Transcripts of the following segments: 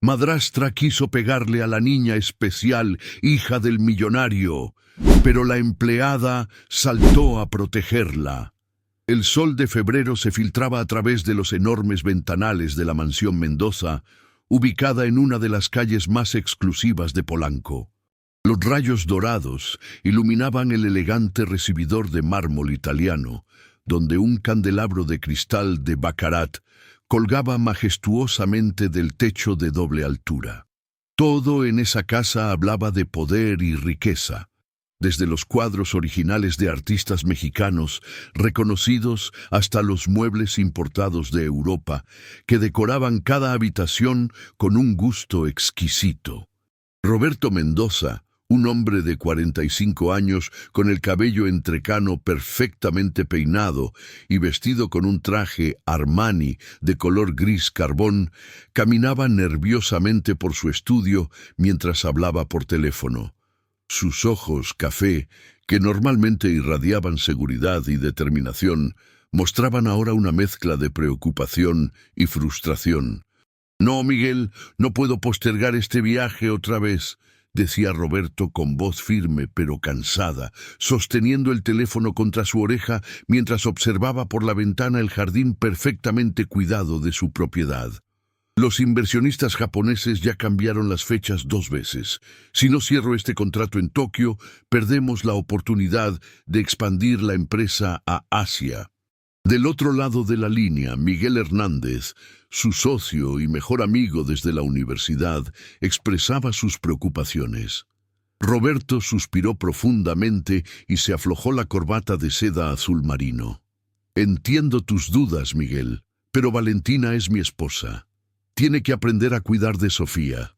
Madrastra quiso pegarle a la niña especial, hija del millonario, pero la empleada saltó a protegerla. El sol de febrero se filtraba a través de los enormes ventanales de la mansión Mendoza, ubicada en una de las calles más exclusivas de Polanco. Los rayos dorados iluminaban el elegante recibidor de mármol italiano, donde un candelabro de cristal de Baccarat colgaba majestuosamente del techo de doble altura. Todo en esa casa hablaba de poder y riqueza, desde los cuadros originales de artistas mexicanos reconocidos hasta los muebles importados de Europa, que decoraban cada habitación con un gusto exquisito. Roberto Mendoza, un hombre de 45 años con el cabello entrecano perfectamente peinado y vestido con un traje Armani de color gris carbón, caminaba nerviosamente por su estudio mientras hablaba por teléfono. Sus ojos café, que normalmente irradiaban seguridad y determinación, mostraban ahora una mezcla de preocupación y frustración. «No, Miguel, no puedo postergar este viaje otra vez», decía Roberto con voz firme pero cansada, sosteniendo el teléfono contra su oreja mientras observaba por la ventana el jardín perfectamente cuidado de su propiedad. Los inversionistas japoneses ya cambiaron las fechas 2 veces. Si no cierro este contrato en Tokio, perdemos la oportunidad de expandir la empresa a Asia. Del otro lado de la línea, Miguel Hernández, su socio y mejor amigo desde la universidad, expresaba sus preocupaciones. Roberto suspiró profundamente y se aflojó la corbata de seda azul marino. «Entiendo tus dudas, Miguel, pero Valentina es mi esposa. Tiene que aprender a cuidar de Sofía.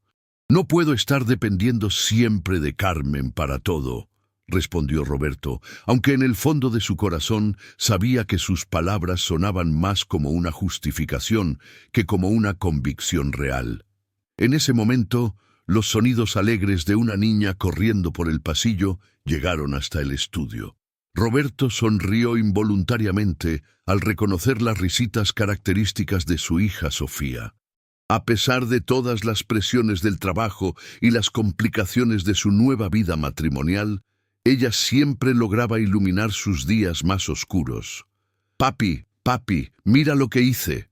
No puedo estar dependiendo siempre de Carmen para todo», respondió Roberto, aunque en el fondo de su corazón sabía que sus palabras sonaban más como una justificación que como una convicción real. En ese momento, los sonidos alegres de una niña corriendo por el pasillo llegaron hasta el estudio. Roberto sonrió involuntariamente al reconocer las risitas características de su hija Sofía. A pesar de todas las presiones del trabajo y las complicaciones de su nueva vida matrimonial, ella siempre lograba iluminar sus días más oscuros. «Papi, papi, mira lo que hice»,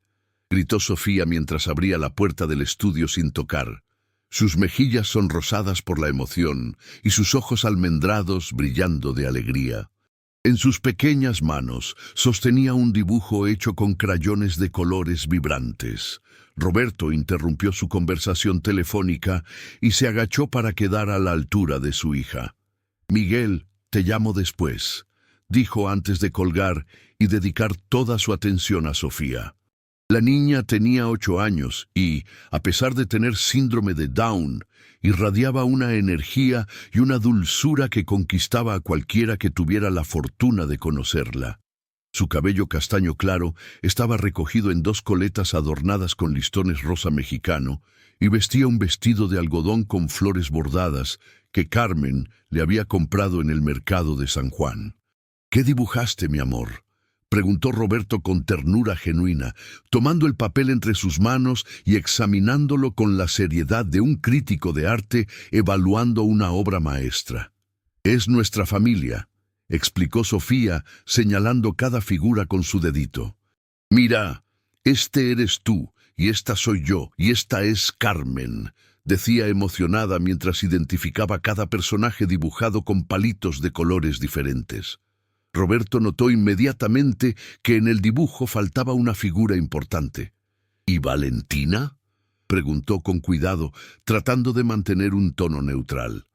gritó Sofía mientras abría la puerta del estudio sin tocar. Sus mejillas sonrosadas por la emoción y sus ojos almendrados brillando de alegría. En sus pequeñas manos sostenía un dibujo hecho con crayones de colores vibrantes. Roberto interrumpió su conversación telefónica y se agachó para quedar a la altura de su hija. «Miguel, te llamo después», dijo antes de colgar y dedicar toda su atención a Sofía. La niña tenía 8 años y, a pesar de tener síndrome de Down, irradiaba una energía y una dulzura que conquistaba a cualquiera que tuviera la fortuna de conocerla. Su cabello castaño claro estaba recogido en 2 coletas adornadas con listones rosa mexicano y vestía un vestido de algodón con flores bordadas que Carmen le había comprado en el mercado de San Juan. «¿Qué dibujaste, mi amor?», preguntó Roberto con ternura genuina, tomando el papel entre sus manos y examinándolo con la seriedad de un crítico de arte evaluando una obra maestra. «Es nuestra familia», explicó Sofía, señalando cada figura con su dedito. «Mira, este eres tú, y esta soy yo, y esta es Carmen», decía emocionada mientras identificaba cada personaje dibujado con palitos de colores diferentes. Roberto notó inmediatamente que en el dibujo faltaba una figura importante. «¿Y Valentina?», preguntó con cuidado, tratando de mantener un tono neutral.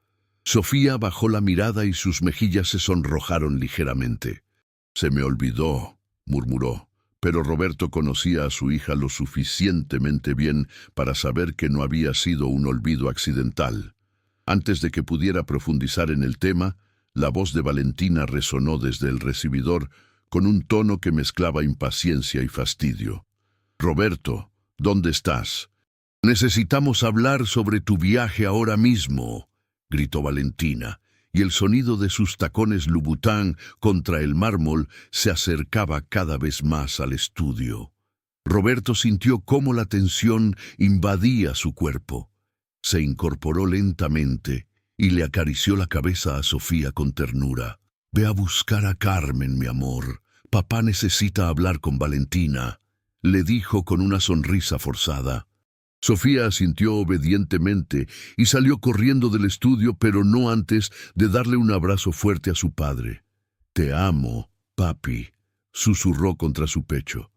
Sofía bajó la mirada y sus mejillas se sonrojaron ligeramente. «Se me olvidó», murmuró, pero Roberto conocía a su hija lo suficientemente bien para saber que no había sido un olvido accidental. Antes de que pudiera profundizar en el tema, la voz de Valentina resonó desde el recibidor con un tono que mezclaba impaciencia y fastidio. «Roberto, ¿dónde estás? Necesitamos hablar sobre tu viaje ahora mismo», gritó Valentina, y el sonido de sus tacones Louboutin contra el mármol se acercaba cada vez más al estudio. Roberto sintió cómo la tensión invadía su cuerpo. Se incorporó lentamente y le acarició la cabeza a Sofía con ternura. «Ve a buscar a Carmen, mi amor. Papá necesita hablar con Valentina», le dijo con una sonrisa forzada. Sofía asintió obedientemente y salió corriendo del estudio, pero no antes de darle un abrazo fuerte a su padre. «Te amo, papi», susurró contra su pecho.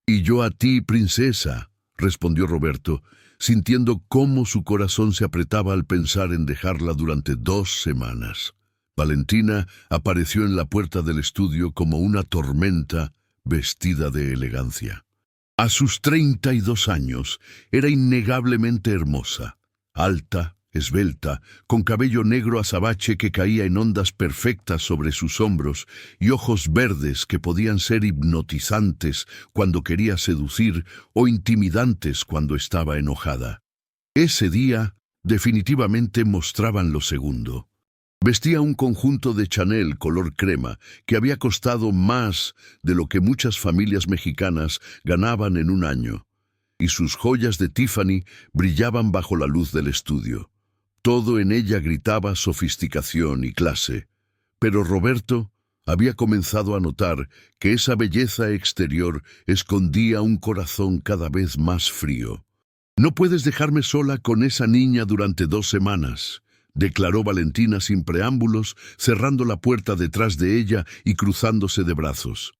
«Y yo a ti, princesa», respondió Roberto, sintiendo cómo su corazón se apretaba al pensar en dejarla durante 2 semanas. Valentina apareció en la puerta del estudio como una tormenta vestida de elegancia. A sus 32 años era innegablemente hermosa, alta, esbelta, con cabello negro azabache que caía en ondas perfectas sobre sus hombros y ojos verdes que podían ser hipnotizantes cuando quería seducir o intimidantes cuando estaba enojada. Ese día definitivamente mostraban lo segundo. Vestía un conjunto de Chanel color crema que había costado más de lo que muchas familias mexicanas ganaban en un año, y sus joyas de Tiffany brillaban bajo la luz del estudio. Todo en ella gritaba sofisticación y clase, pero Roberto había comenzado a notar que esa belleza exterior escondía un corazón cada vez más frío. «No puedes dejarme sola con esa niña durante 2 semanas», declaró Valentina sin preámbulos, cerrando la puerta detrás de ella y cruzándose de brazos.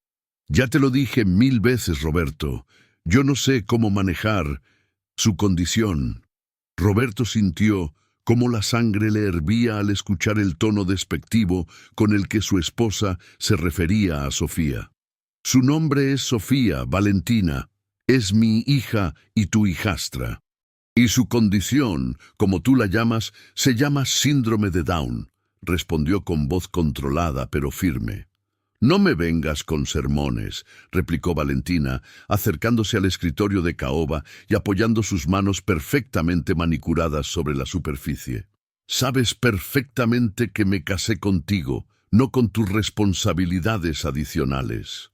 «Ya te lo dije 1000 veces, Roberto. Yo no sé cómo manejar su condición». Roberto sintió cómo la sangre le hervía al escuchar el tono despectivo con el que su esposa se refería a Sofía. «Su nombre es Sofía, Valentina. Es mi hija y tu hijastra. Y su condición, como tú la llamas, se llama síndrome de Down», respondió con voz controlada pero firme. «No me vengas con sermones», replicó Valentina, acercándose al escritorio de caoba y apoyando sus manos perfectamente manicuradas sobre la superficie. «Sabes perfectamente que me casé contigo, no con tus responsabilidades adicionales.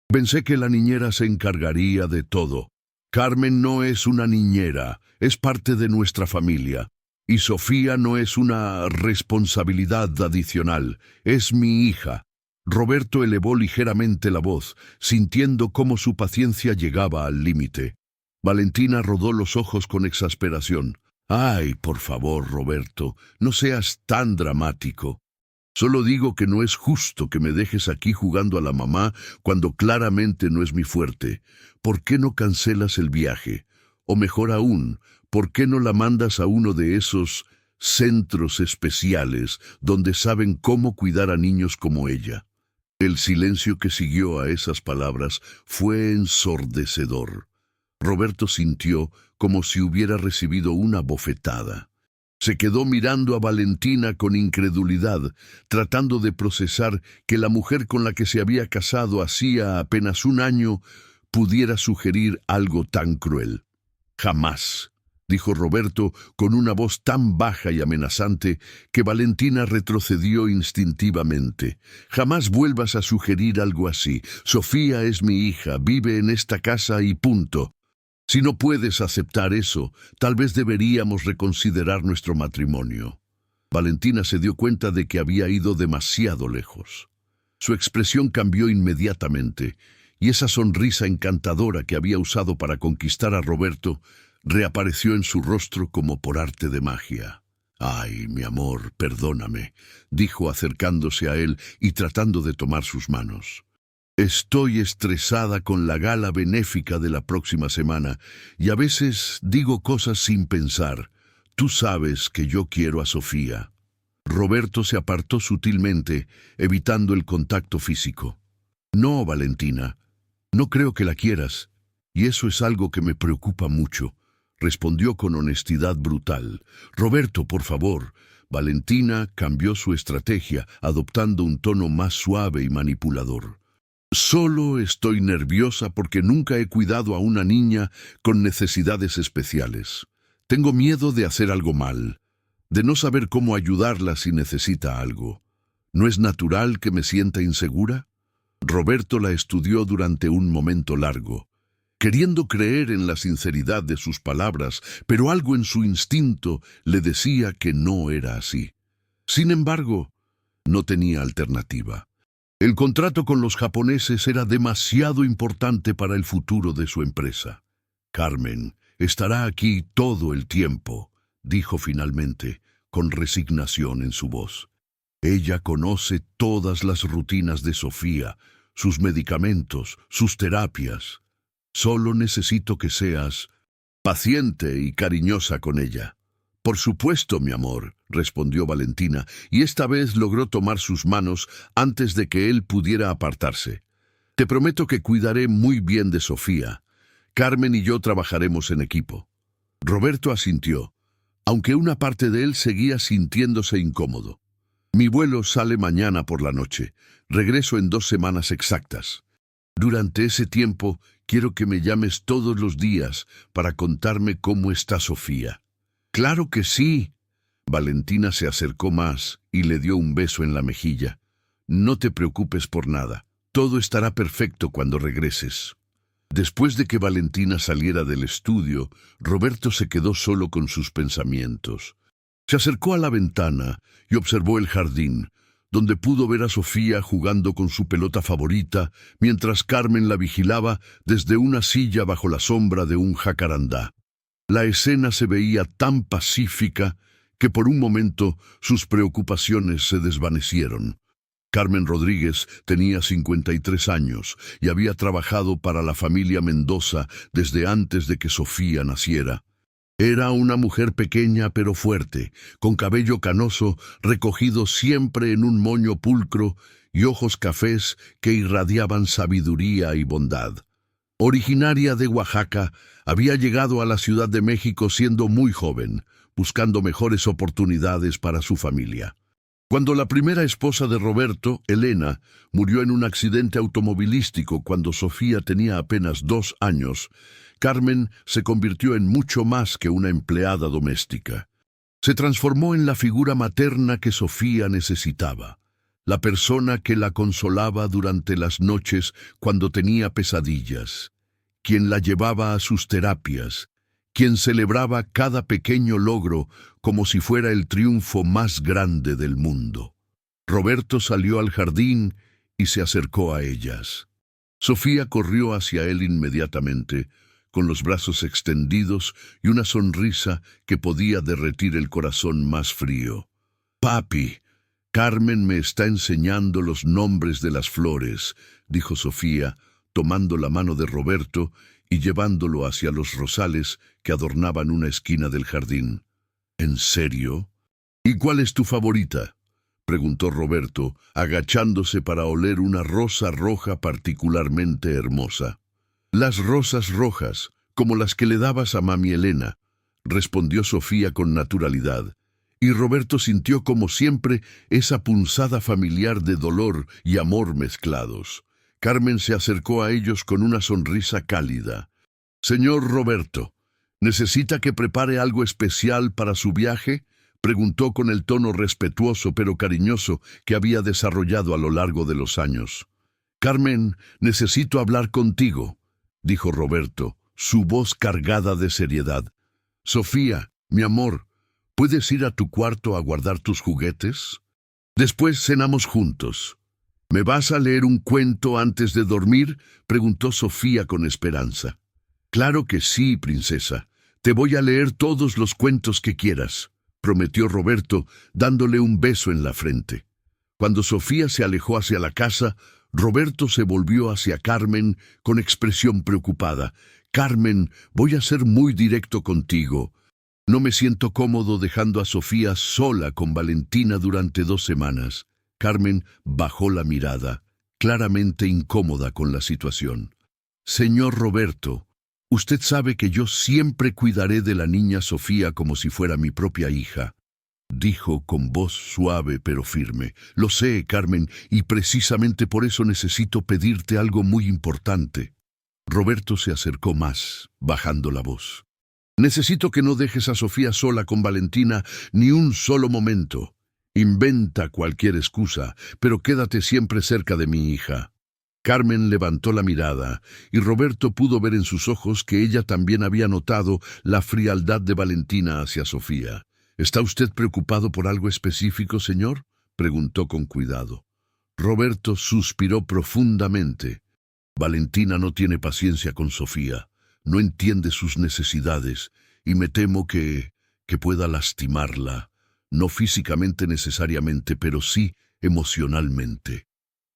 Pensé que la niñera se encargaría de todo. Carmen no es una niñera, es parte de nuestra familia. Y Sofía no es una responsabilidad adicional, es mi hija». Roberto elevó ligeramente la voz, sintiendo cómo su paciencia llegaba al límite. Valentina rodó los ojos con exasperación. «Ay, por favor, Roberto, no seas tan dramático. Solo digo que no es justo que me dejes aquí jugando a la mamá cuando claramente no es mi fuerte. ¿Por qué no cancelas el viaje? O mejor aún, ¿por qué no la mandas a uno de esos centros especiales donde saben cómo cuidar a niños como ella?» El silencio que siguió a esas palabras fue ensordecedor. Roberto sintió como si hubiera recibido una bofetada. Se quedó mirando a Valentina con incredulidad, tratando de procesar que la mujer con la que se había casado hacía apenas un año pudiera sugerir algo tan cruel. «Jamás», dijo Roberto con una voz tan baja y amenazante que Valentina retrocedió instintivamente. «Jamás vuelvas a sugerir algo así. Sofía es mi hija, vive en esta casa y punto. Si no puedes aceptar eso, tal vez deberíamos reconsiderar nuestro matrimonio». Valentina se dio cuenta de que había ido demasiado lejos. Su expresión cambió inmediatamente, y esa sonrisa encantadora que había usado para conquistar a Roberto reapareció en su rostro como por arte de magia. «Ay, mi amor, perdóname», dijo acercándose a él y tratando de tomar sus manos. «Estoy estresada con la gala benéfica de la próxima semana y a veces digo cosas sin pensar. Tú sabes que yo quiero a Sofía». Roberto se apartó sutilmente, evitando el contacto físico. «No, Valentina, no creo que la quieras, y eso es algo que me preocupa mucho», respondió con honestidad brutal. «Roberto, por favor». Valentina cambió su estrategia, adoptando un tono más suave y manipulador. «Solo estoy nerviosa porque nunca he cuidado a una niña con necesidades especiales. Tengo miedo de hacer algo mal, de no saber cómo ayudarla si necesita algo. ¿No es natural que me sienta insegura?». Roberto la estudió durante un momento largo. queriendo creer en la sinceridad de sus palabras, pero algo en su instinto le decía que no era así. Sin embargo, no tenía alternativa. El contrato con los japoneses era demasiado importante para el futuro de su empresa. Carmen estará aquí todo el tiempo, dijo finalmente, con resignación en su voz. Ella conoce todas las rutinas de Sofía, sus medicamentos, sus terapias. Solo necesito que seas paciente y cariñosa con ella. Por supuesto, mi amor, respondió Valentina, y esta vez logró tomar sus manos antes de que él pudiera apartarse. Te prometo que cuidaré muy bien de Sofía. Carmen y yo trabajaremos en equipo. Roberto asintió, aunque una parte de él seguía sintiéndose incómodo. Mi vuelo sale mañana por la noche. Regreso en 2 semanas exactas. Durante ese tiempo, quiero que me llames todos los días para contarme cómo está Sofía. ¡Claro que sí! Valentina se acercó más y le dio un beso en la mejilla. No te preocupes por nada. Todo estará perfecto cuando regreses. Después de que Valentina saliera del estudio, Roberto se quedó solo con sus pensamientos. Se acercó a la ventana y observó el jardín, donde pudo ver a Sofía jugando con su pelota favorita, mientras Carmen la vigilaba desde una silla bajo la sombra de un jacarandá. La escena se veía tan pacífica que por un momento sus preocupaciones se desvanecieron. Carmen Rodríguez tenía 53 años y había trabajado para la familia Mendoza desde antes de que Sofía naciera. Era una mujer pequeña pero fuerte, con cabello canoso recogido siempre en un moño pulcro y ojos cafés que irradiaban sabiduría y bondad. Originaria de Oaxaca, había llegado a la Ciudad de México siendo muy joven, buscando mejores oportunidades para su familia. Cuando la primera esposa de Roberto, Elena, murió en un accidente automovilístico cuando Sofía tenía apenas 2 años, Carmen se convirtió en mucho más que una empleada doméstica. Se transformó en la figura materna que Sofía necesitaba, la persona que la consolaba durante las noches cuando tenía pesadillas, quien la llevaba a sus terapias, quien celebraba cada pequeño logro como si fuera el triunfo más grande del mundo. Roberto salió al jardín y se acercó a ellas. Sofía corrió hacia él inmediatamente, con los brazos extendidos y una sonrisa que podía derretir el corazón más frío. «Papi, Carmen me está enseñando los nombres de las flores», dijo Sofía, tomando la mano de Roberto y llevándolo hacia los rosales que adornaban una esquina del jardín. «¿En serio? ¿Y cuál es tu favorita?», preguntó Roberto, agachándose para oler una rosa roja particularmente hermosa. «Las rosas rojas, como las que le dabas a mami Elena», respondió Sofía con naturalidad, y Roberto sintió como siempre esa punzada familiar de dolor y amor mezclados. Carmen se acercó a ellos con una sonrisa cálida. «Señor Roberto, ¿necesita que prepare algo especial para su viaje?», preguntó con el tono respetuoso pero cariñoso que había desarrollado a lo largo de los años. «Carmen, necesito hablar contigo», dijo Roberto, su voz cargada de seriedad. «Sofía, mi amor, ¿puedes ir a tu cuarto a guardar tus juguetes? Después cenamos juntos». «¿Me vas a leer un cuento antes de dormir?», preguntó Sofía con esperanza. «Claro que sí, princesa. Te voy a leer todos los cuentos que quieras», prometió Roberto, dándole un beso en la frente. Cuando Sofía se alejó hacia la casa, Roberto se volvió hacia Carmen con expresión preocupada. «Carmen, voy a ser muy directo contigo. No me siento cómodo dejando a Sofía sola con Valentina durante 2 semanas». Carmen bajó la mirada, claramente incómoda con la situación. «Señor Roberto, usted sabe que yo siempre cuidaré de la niña Sofía como si fuera mi propia hija», dijo con voz suave pero firme. «Lo sé, Carmen, y precisamente por eso necesito pedirte algo muy importante». Roberto se acercó más, bajando la voz. «Necesito que no dejes a Sofía sola con Valentina ni un solo momento. Inventa cualquier excusa, pero quédate siempre cerca de mi hija». Carmen levantó la mirada, y Roberto pudo ver en sus ojos que ella también había notado la frialdad de Valentina hacia Sofía. ¿Está usted preocupado por algo específico, señor?, preguntó con cuidado. Roberto suspiró profundamente. Valentina no tiene paciencia con Sofía, no entiende sus necesidades, y me temo que pueda lastimarla, no físicamente necesariamente, pero sí emocionalmente.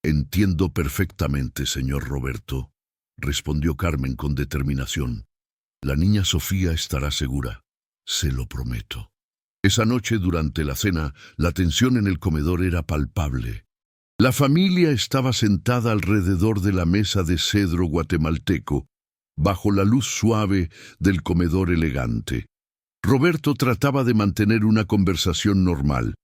Entiendo perfectamente, señor Roberto, respondió Carmen con determinación. La niña Sofía estará segura, se lo prometo. Esa noche, durante la cena, la tensión en el comedor era palpable. La familia estaba sentada alrededor de la mesa de cedro guatemalteco, bajo la luz suave del comedor elegante. Roberto trataba de mantener una conversación normal.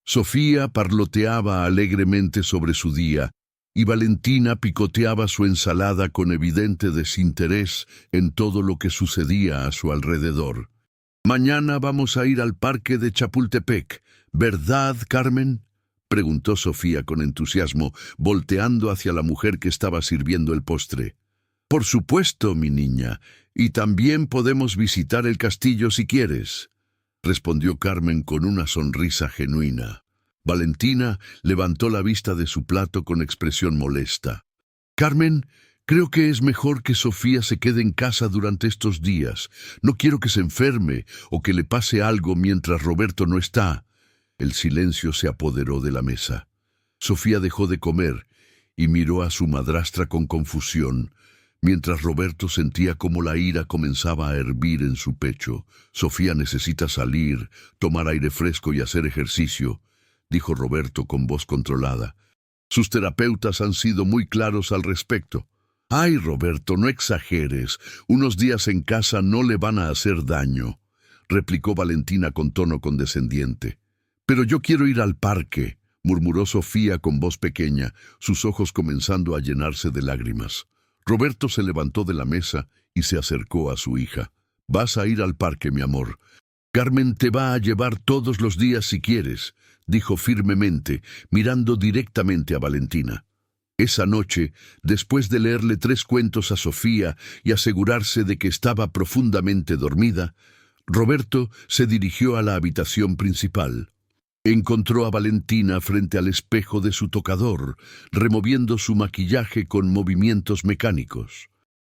Sofía parloteaba alegremente sobre su día, y Valentina picoteaba su ensalada con evidente desinterés en todo lo que sucedía a su alrededor. «Mañana vamos a ir al parque de Chapultepec, ¿verdad, Carmen?», preguntó Sofía con entusiasmo, volteando hacia la mujer que estaba sirviendo el postre. «Por supuesto, mi niña, y también podemos visitar el castillo si quieres», respondió Carmen con una sonrisa genuina. Valentina levantó la vista de su plato con expresión molesta. «Carmen, creo que es mejor que Sofía se quede en casa durante estos días. No quiero que se enferme o que le pase algo mientras Roberto no está». El silencio se apoderó de la mesa. Sofía dejó de comer y miró a su madrastra con confusión, mientras Roberto sentía cómo la ira comenzaba a hervir en su pecho. «Sofía necesita salir, tomar aire fresco y hacer ejercicio», dijo Roberto con voz controlada. «Sus terapeutas han sido muy claros al respecto». «Ay, Roberto, no exageres. Unos días en casa no le van a hacer daño», replicó Valentina con tono condescendiente. «Pero yo quiero ir al parque», murmuró Sofía con voz pequeña, sus ojos comenzando a llenarse de lágrimas. Roberto se levantó de la mesa y se acercó a su hija. «Vas a ir al parque, mi amor. Carmen te va a llevar todos los días si quieres», dijo firmemente, mirando directamente a Valentina. Esa noche, después de leerle 3 cuentos a Sofía y asegurarse de que estaba profundamente dormida, Roberto se dirigió a la habitación principal. Encontró a Valentina frente al espejo de su tocador, removiendo su maquillaje con movimientos mecánicos.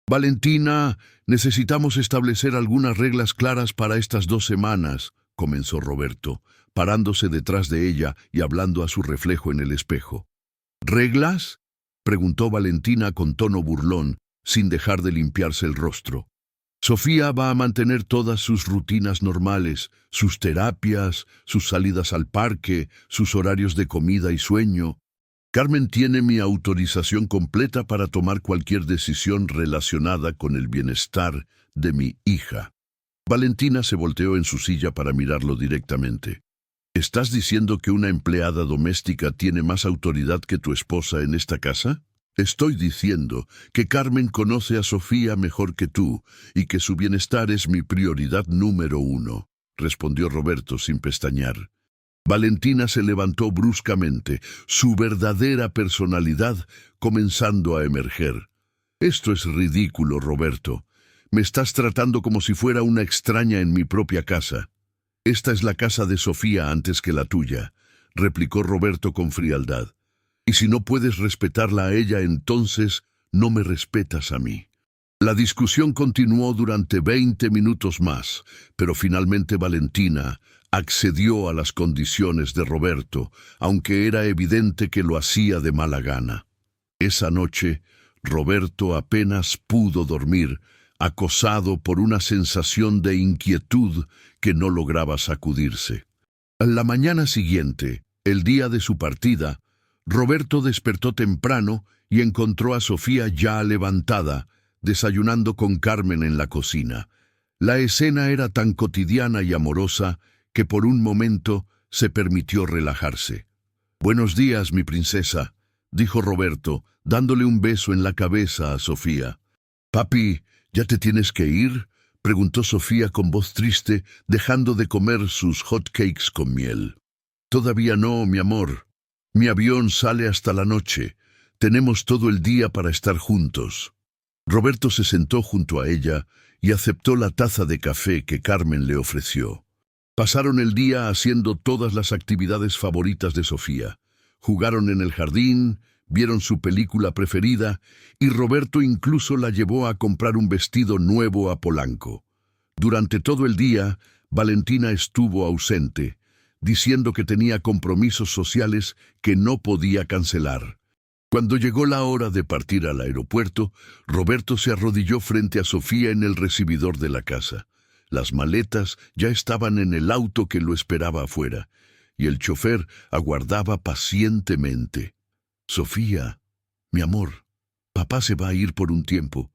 «Valentina, necesitamos establecer algunas reglas claras para estas 2 semanas», comenzó Roberto, parándose detrás de ella y hablando a su reflejo en el espejo. «¿Reglas?», preguntó Valentina con tono burlón, sin dejar de limpiarse el rostro. «Sofía va a mantener todas sus rutinas normales, sus terapias, sus salidas al parque, sus horarios de comida y sueño. Carmen tiene mi autorización completa para tomar cualquier decisión relacionada con el bienestar de mi hija». Valentina se volteó en su silla para mirarlo directamente. «¿Estás diciendo que una empleada doméstica tiene más autoridad que tu esposa en esta casa? Estoy diciendo que Carmen conoce a Sofía mejor que tú y que su bienestar es mi prioridad número 1, respondió Roberto sin pestañear. Valentina se levantó bruscamente, su verdadera personalidad comenzando a emerger. «Esto es ridículo, Roberto. Me estás tratando como si fuera una extraña en mi propia casa». «Esta es la casa de Sofía antes que la tuya», replicó Roberto con frialdad. «Y si no puedes respetarla a ella, entonces no me respetas a mí». La discusión continuó durante 20 minutos más, pero finalmente Valentina accedió a las condiciones de Roberto, aunque era evidente que lo hacía de mala gana. Esa noche, Roberto apenas pudo dormir, acosado por una sensación de inquietud que no lograba sacudirse. La mañana siguiente, el día de su partida, Roberto despertó temprano y encontró a Sofía ya levantada, desayunando con Carmen en la cocina. La escena era tan cotidiana y amorosa que por un momento se permitió relajarse. «Buenos días, mi princesa», dijo Roberto, dándole un beso en la cabeza a Sofía. «Papi, ¿ya te tienes que ir?», preguntó Sofía con voz triste, dejando de comer sus hot cakes con miel. «Todavía no, mi amor. Mi avión sale hasta la noche. Tenemos todo el día para estar juntos. Roberto se sentó junto a ella y aceptó la taza de café que Carmen le ofreció. Pasaron el día haciendo todas las actividades favoritas de Sofía. Jugaron en el jardín, vieron su película preferida y Roberto incluso la llevó a comprar un vestido nuevo a Polanco. Durante todo el día, Valentina estuvo ausente, diciendo que tenía compromisos sociales que no podía cancelar. Cuando llegó la hora de partir al aeropuerto, Roberto se arrodilló frente a Sofía en el recibidor de la casa. Las maletas ya estaban en el auto que lo esperaba afuera, y el chofer aguardaba pacientemente. «Sofía, mi amor, papá se va a ir por un tiempo,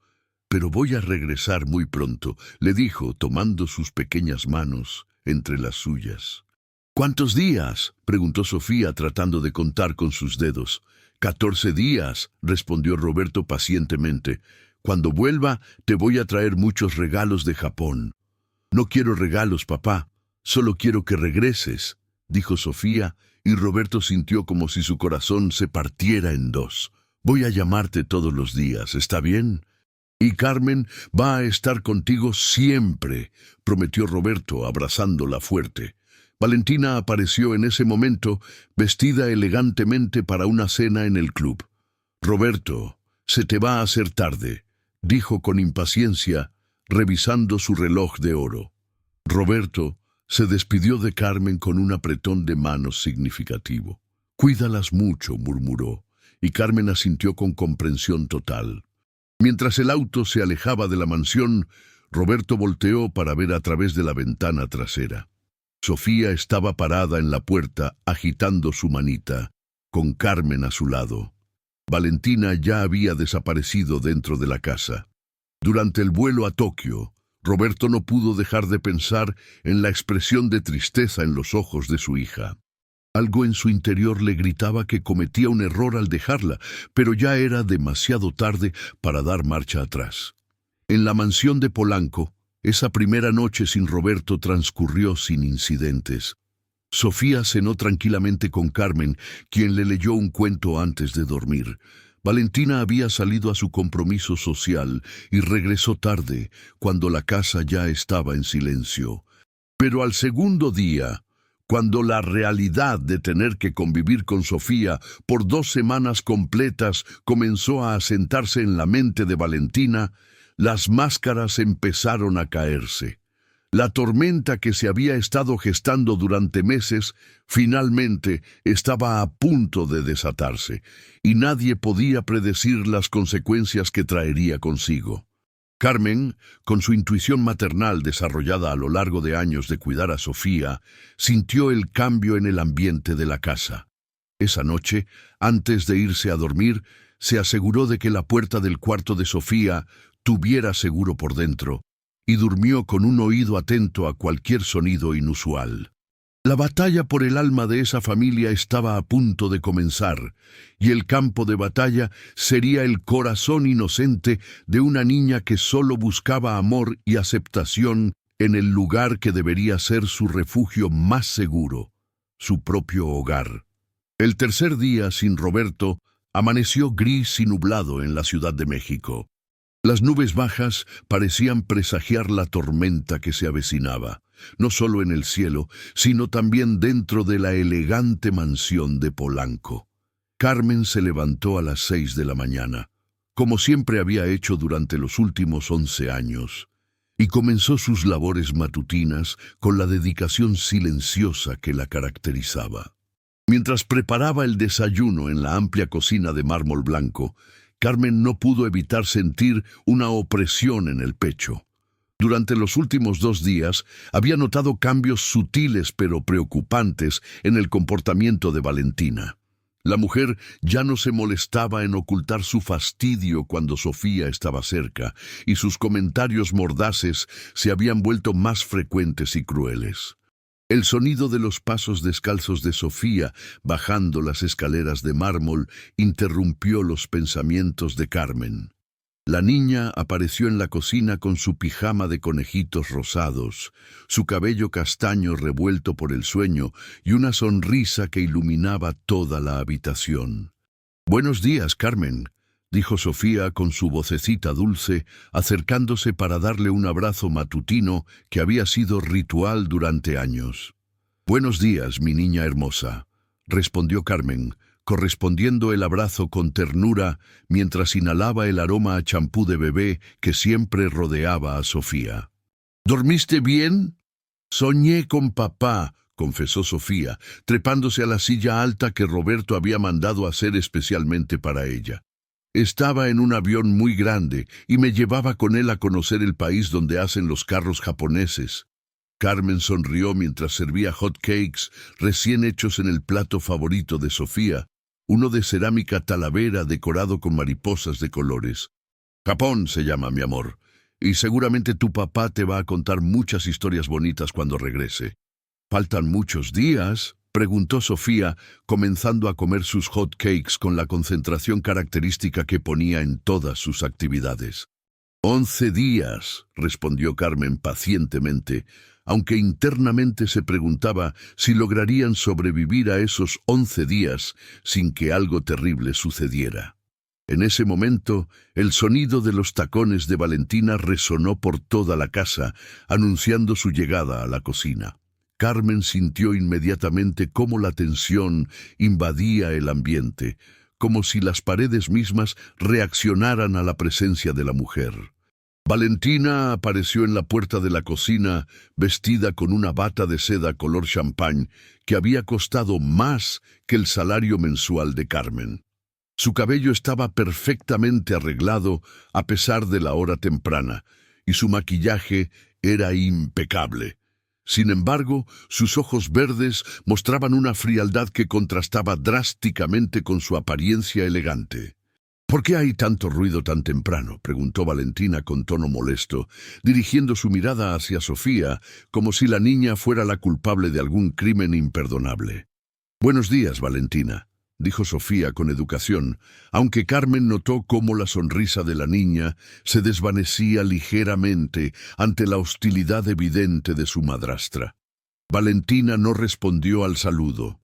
pero voy a regresar muy pronto», le dijo, tomando sus pequeñas manos entre las suyas. «¿Cuántos días?», preguntó Sofía, tratando de contar con sus dedos. «14 días», respondió Roberto pacientemente. «Cuando vuelva, te voy a traer muchos regalos de Japón». «No quiero regalos, papá. Solo quiero que regreses», dijo Sofía, y Roberto sintió como si su corazón se partiera en dos. «Voy a llamarte todos los días, ¿está bien? Y Carmen va a estar contigo siempre», prometió Roberto, abrazándola fuerte. Valentina apareció en ese momento, vestida elegantemente para una cena en el club. «Roberto, se te va a hacer tarde», dijo con impaciencia, revisando su reloj de oro. Roberto se despidió de Carmen con un apretón de manos significativo. «Cuídalas mucho», murmuró, y Carmen asintió con comprensión total. Mientras el auto se alejaba de la mansión, Roberto volteó para ver a través de la ventana trasera. Sofía estaba parada en la puerta, agitando su manita, con Carmen a su lado. Valentina ya había desaparecido dentro de la casa. Durante el vuelo a Tokio, Roberto no pudo dejar de pensar en la expresión de tristeza en los ojos de su hija. Algo en su interior le gritaba que cometía un error al dejarla, pero ya era demasiado tarde para dar marcha atrás. En la mansión de Polanco, esa primera noche sin Roberto transcurrió sin incidentes. Sofía cenó tranquilamente con Carmen, quien le leyó un cuento antes de dormir. Valentina había salido a su compromiso social y regresó tarde, cuando la casa ya estaba en silencio. Pero al segundo día, cuando la realidad de tener que convivir con Sofía por 2 semanas completas comenzó a asentarse en la mente de Valentina, las máscaras empezaron a caerse. La tormenta que se había estado gestando durante meses finalmente estaba a punto de desatarse, y nadie podía predecir las consecuencias que traería consigo. Carmen, con su intuición maternal desarrollada a lo largo de años de cuidar a Sofía, sintió el cambio en el ambiente de la casa. Esa noche, antes de irse a dormir, se aseguró de que la puerta del cuarto de Sofía tuviera seguro por dentro, y durmió con un oído atento a cualquier sonido inusual. La batalla por el alma de esa familia estaba a punto de comenzar, y el campo de batalla sería el corazón inocente de una niña que solo buscaba amor y aceptación en el lugar que debería ser su refugio más seguro, su propio hogar. El tercer día sin Roberto amaneció gris y nublado en la Ciudad de México. Las nubes bajas parecían presagiar la tormenta que se avecinaba, no solo en el cielo, sino también dentro de la elegante mansión de Polanco. Carmen se levantó a las 6 de la mañana, como siempre había hecho durante los últimos 11 años, y comenzó sus labores matutinas con la dedicación silenciosa que la caracterizaba. Mientras preparaba el desayuno en la amplia cocina de mármol blanco, Carmen no pudo evitar sentir una opresión en el pecho. Durante los últimos 2 días había notado cambios sutiles pero preocupantes en el comportamiento de Valentina. La mujer ya no se molestaba en ocultar su fastidio cuando Sofía estaba cerca, y sus comentarios mordaces se habían vuelto más frecuentes y crueles. El sonido de los pasos descalzos de Sofía bajando las escaleras de mármol interrumpió los pensamientos de Carmen. La niña apareció en la cocina con su pijama de conejitos rosados, su cabello castaño revuelto por el sueño y una sonrisa que iluminaba toda la habitación. Buenos días, Carmen, dijo Sofía con su vocecita dulce, acercándose para darle un abrazo matutino que había sido ritual durante años. Buenos días, mi niña hermosa, respondió Carmen, correspondiendo el abrazo con ternura mientras inhalaba el aroma a champú de bebé que siempre rodeaba a Sofía. ¿Dormiste bien? Soñé con papá, confesó Sofía, trepándose a la silla alta que Roberto había mandado hacer especialmente para ella. Estaba en un avión muy grande y me llevaba con él a conocer el país donde hacen los carros japoneses. Carmen sonrió mientras servía hot cakes recién hechos en el plato favorito de Sofía, uno de cerámica talavera decorado con mariposas de colores. Japón se llama, mi amor, y seguramente tu papá te va a contar muchas historias bonitas cuando regrese. ¿Faltan muchos días?, preguntó Sofía, comenzando a comer sus hot cakes con la concentración característica que ponía en todas sus actividades. 11 días, respondió Carmen pacientemente, aunque internamente se preguntaba si lograrían sobrevivir a esos 11 días sin que algo terrible sucediera. En ese momento, el sonido de los tacones de Valentina resonó por toda la casa, anunciando su llegada a la cocina. Carmen sintió inmediatamente cómo la tensión invadía el ambiente, como si las paredes mismas reaccionaran a la presencia de la mujer. Valentina apareció en la puerta de la cocina, vestida con una bata de seda color champán que había costado más que el salario mensual de Carmen. Su cabello estaba perfectamente arreglado a pesar de la hora temprana, y su maquillaje era impecable. Sin embargo, sus ojos verdes mostraban una frialdad que contrastaba drásticamente con su apariencia elegante. ¿Por qué hay tanto ruido tan temprano?, preguntó Valentina con tono molesto, dirigiendo su mirada hacia Sofía, como si la niña fuera la culpable de algún crimen imperdonable. Buenos días, Valentina, dijo Sofía con educación, aunque Carmen notó cómo la sonrisa de la niña se desvanecía ligeramente ante la hostilidad evidente de su madrastra. Valentina no respondió al saludo.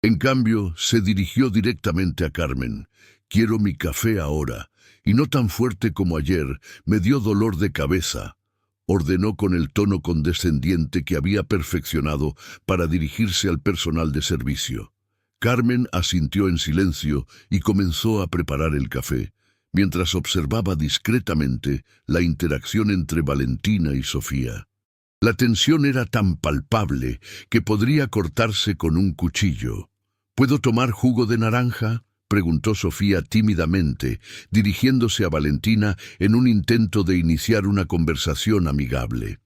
En cambio, se dirigió directamente a Carmen. «Quiero mi café ahora, y no tan fuerte como ayer, me dio dolor de cabeza», ordenó con el tono condescendiente que había perfeccionado para dirigirse al personal de servicio. Carmen asintió en silencio y comenzó a preparar el café, mientras observaba discretamente la interacción entre Valentina y Sofía. La tensión era tan palpable que podría cortarse con un cuchillo. «¿Puedo tomar jugo de naranja?», preguntó Sofía tímidamente, dirigiéndose a Valentina en un intento de iniciar una conversación amigable.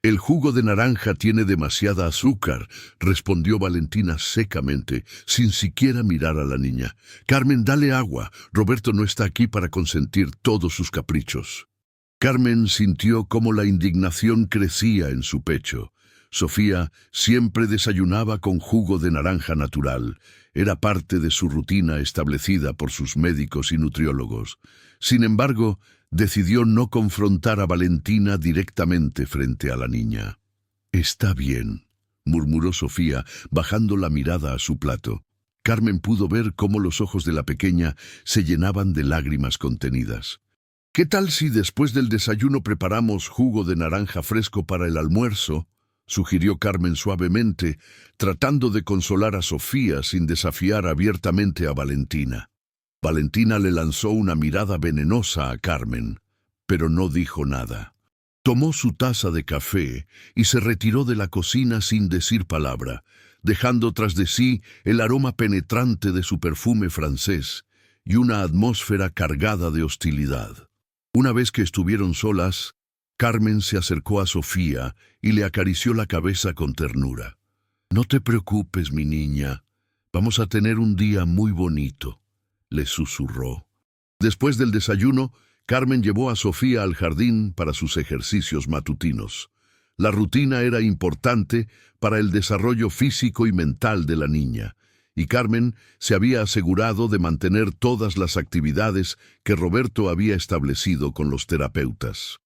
«El jugo de naranja tiene demasiada azúcar», respondió Valentina secamente, sin siquiera mirar a la niña. «Carmen, dale agua. Roberto no está aquí para consentir todos sus caprichos». Carmen sintió cómo la indignación crecía en su pecho. Sofía siempre desayunaba con jugo de naranja natural. Era parte de su rutina establecida por sus médicos y nutriólogos. Sin embargo, decidió no confrontar a Valentina directamente frente a la niña. «Está bien», murmuró Sofía, bajando la mirada a su plato. Carmen pudo ver cómo los ojos de la pequeña se llenaban de lágrimas contenidas. «¿Qué tal si después del desayuno preparamos jugo de naranja fresco para el almuerzo?», sugirió Carmen suavemente, tratando de consolar a Sofía sin desafiar abiertamente a Valentina. Valentina le lanzó una mirada venenosa a Carmen, pero no dijo nada. Tomó su taza de café y se retiró de la cocina sin decir palabra, dejando tras de sí el aroma penetrante de su perfume francés y una atmósfera cargada de hostilidad. Una vez que estuvieron solas, Carmen se acercó a Sofía y le acarició la cabeza con ternura. «No te preocupes, mi niña. Vamos a tener un día muy bonito», le susurró. Después del desayuno, Carmen llevó a Sofía al jardín para sus ejercicios matutinos. La rutina era importante para el desarrollo físico y mental de la niña, y Carmen se había asegurado de mantener todas las actividades que Roberto había establecido con los terapeutas.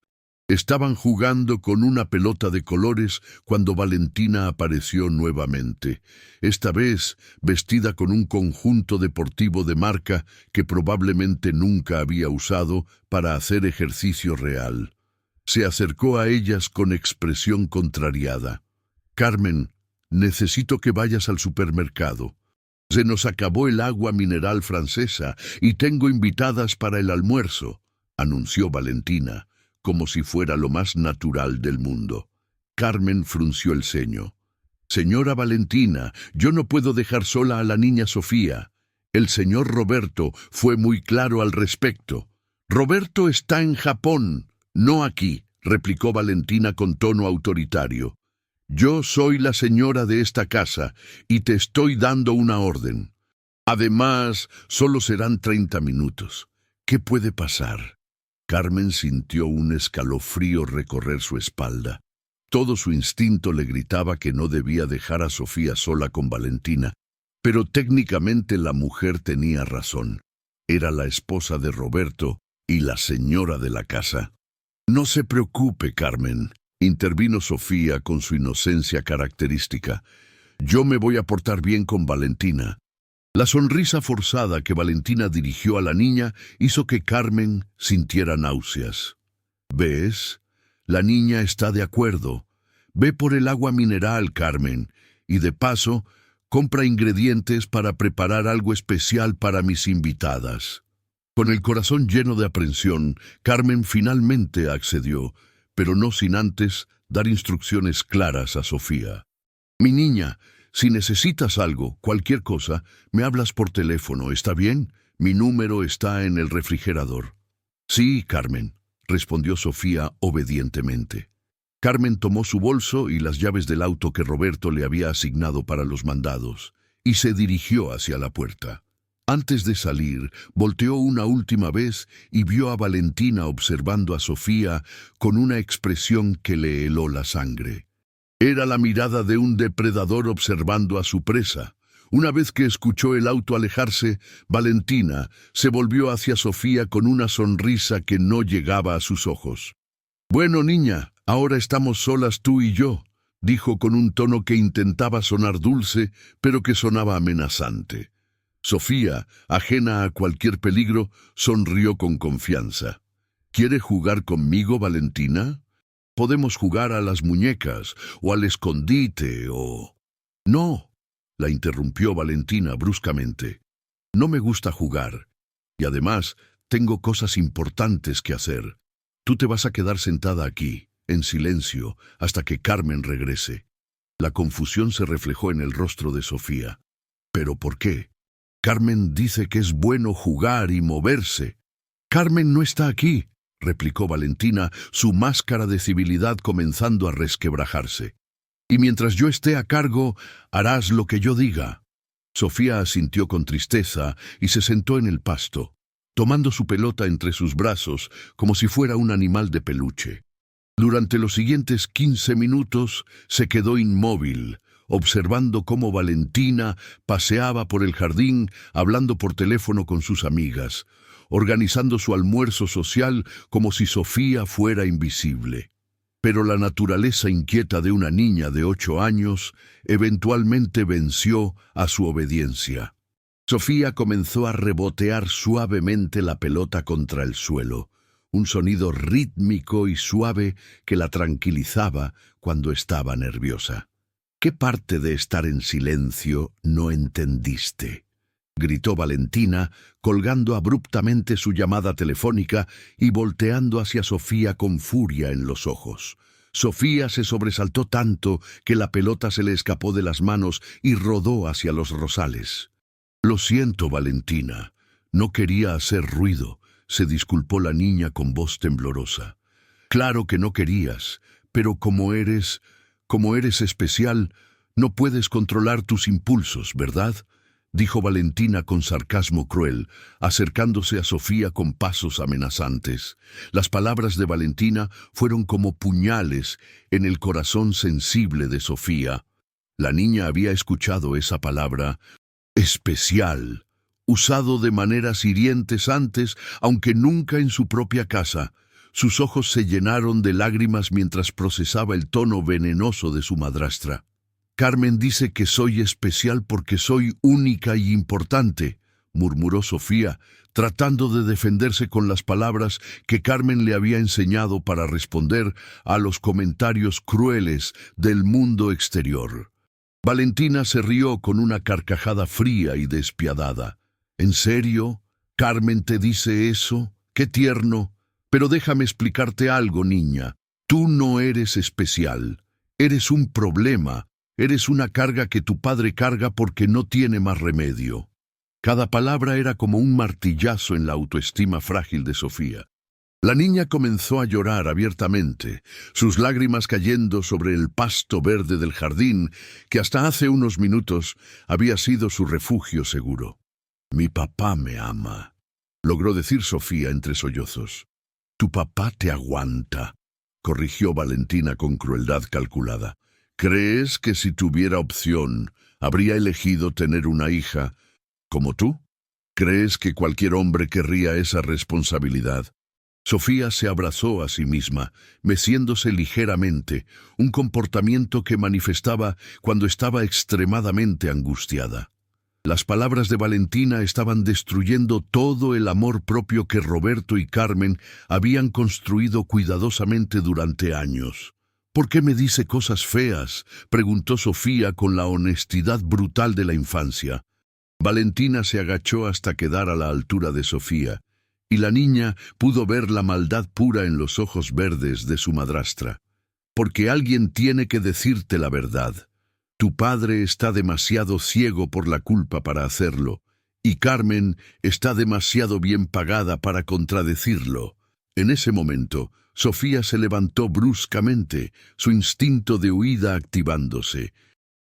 Estaban jugando con una pelota de colores cuando Valentina apareció nuevamente, esta vez vestida con un conjunto deportivo de marca que probablemente nunca había usado para hacer ejercicio real. Se acercó a ellas con expresión contrariada. «Carmen, necesito que vayas al supermercado. Se nos acabó el agua mineral francesa y tengo invitadas para el almuerzo», anunció Valentina, como si fuera lo más natural del mundo. Carmen frunció el ceño. «Señora Valentina, yo no puedo dejar sola a la niña Sofía. El señor Roberto fue muy claro al respecto. Roberto está en Japón, no aquí», replicó Valentina con tono autoritario. «Yo soy la señora de esta casa y te estoy dando una orden. Además, solo serán 30 minutos. ¿Qué puede pasar?» Carmen sintió un escalofrío recorrer su espalda. Todo su instinto le gritaba que no debía dejar a Sofía sola con Valentina, pero técnicamente la mujer tenía razón. Era la esposa de Roberto y la señora de la casa. «No se preocupe, Carmen», intervino Sofía con su inocencia característica. «Yo me voy a portar bien con Valentina». La sonrisa forzada que Valentina dirigió a la niña hizo que Carmen sintiera náuseas. «¿Ves? La niña está de acuerdo. Ve por el agua mineral, Carmen, y de paso, compra ingredientes para preparar algo especial para mis invitadas». Con el corazón lleno de aprensión, Carmen finalmente accedió, pero no sin antes dar instrucciones claras a Sofía. «Mi niña, si necesitas algo, cualquier cosa, me hablas por teléfono, ¿está bien? Mi número está en el refrigerador». «Sí, Carmen», respondió Sofía obedientemente. Carmen tomó su bolso y las llaves del auto que Roberto le había asignado para los mandados, y se dirigió hacia la puerta. Antes de salir, volteó una última vez y vio a Valentina observando a Sofía con una expresión que le heló la sangre. Era la mirada de un depredador observando a su presa. Una vez que escuchó el auto alejarse, Valentina se volvió hacia Sofía con una sonrisa que no llegaba a sus ojos. «Bueno, niña, ahora estamos solas tú y yo», dijo con un tono que intentaba sonar dulce, pero que sonaba amenazante. Sofía, ajena a cualquier peligro, sonrió con confianza. «¿Quiere jugar conmigo, Valentina? Podemos jugar a las muñecas, o al escondite, o...» «No», la interrumpió Valentina bruscamente. «No me gusta jugar, y además tengo cosas importantes que hacer. Tú te vas a quedar sentada aquí, en silencio, hasta que Carmen regrese». La confusión se reflejó en el rostro de Sofía. «¿Pero por qué? Carmen dice que es bueno jugar y moverse». «Carmen no está aquí», replicó Valentina, su máscara de civilidad comenzando a resquebrajarse. «Y mientras yo esté a cargo, harás lo que yo diga». Sofía asintió con tristeza y se sentó en el pasto, tomando su pelota entre sus brazos como si fuera un animal de peluche. Durante los siguientes 15 minutos se quedó inmóvil, observando cómo Valentina paseaba por el jardín hablando por teléfono con sus amigas, organizando su almuerzo social como si Sofía fuera invisible. Pero la naturaleza inquieta de una niña de 8 años eventualmente venció a su obediencia. Sofía comenzó a rebotear suavemente la pelota contra el suelo, un sonido rítmico y suave que la tranquilizaba cuando estaba nerviosa. «¿Qué parte de estar en silencio no entendiste?», gritó Valentina, colgando abruptamente su llamada telefónica y volteando hacia Sofía con furia en los ojos. Sofía se sobresaltó tanto que la pelota se le escapó de las manos y rodó hacia los rosales. «Lo siento, Valentina, no quería hacer ruido», se disculpó la niña con voz temblorosa. «Claro que no querías, pero como eres especial, no puedes controlar tus impulsos, ¿verdad?», dijo Valentina con sarcasmo cruel, acercándose a Sofía con pasos amenazantes. Las palabras de Valentina fueron como puñales en el corazón sensible de Sofía. La niña había escuchado esa palabra, especial, usado de maneras hirientes antes, aunque nunca en su propia casa. Sus ojos se llenaron de lágrimas mientras procesaba el tono venenoso de su madrastra. Carmen dice que soy especial porque soy única y importante, murmuró Sofía, tratando de defenderse con las palabras que Carmen le había enseñado para responder a los comentarios crueles del mundo exterior. Valentina se rió con una carcajada fría y despiadada. ¿En serio? ¿Carmen te dice eso? ¡Qué tierno! Pero déjame explicarte algo, niña. Tú no eres especial. Eres un problema. Eres una carga que tu padre carga porque no tiene más remedio. Cada palabra era como un martillazo en la autoestima frágil de Sofía. La niña comenzó a llorar abiertamente, sus lágrimas cayendo sobre el pasto verde del jardín, que hasta hace unos minutos había sido su refugio seguro. «Mi papá me ama», logró decir Sofía entre sollozos. «Tu papá te aguanta», corrigió Valentina con crueldad calculada. «¿Crees que si tuviera opción, habría elegido tener una hija como tú? ¿Crees que cualquier hombre querría esa responsabilidad?» Sofía se abrazó a sí misma, meciéndose ligeramente, un comportamiento que manifestaba cuando estaba extremadamente angustiada. Las palabras de Valentina estaban destruyendo todo el amor propio que Roberto y Carmen habían construido cuidadosamente durante años. «¿Por qué me dice cosas feas?», preguntó Sofía con la honestidad brutal de la infancia. Valentina se agachó hasta quedar a la altura de Sofía, y la niña pudo ver la maldad pura en los ojos verdes de su madrastra. «Porque alguien tiene que decirte la verdad. Tu padre está demasiado ciego por la culpa para hacerlo, y Carmen está demasiado bien pagada para contradecirlo». En ese momento, Sofía se levantó bruscamente, su instinto de huida activándose.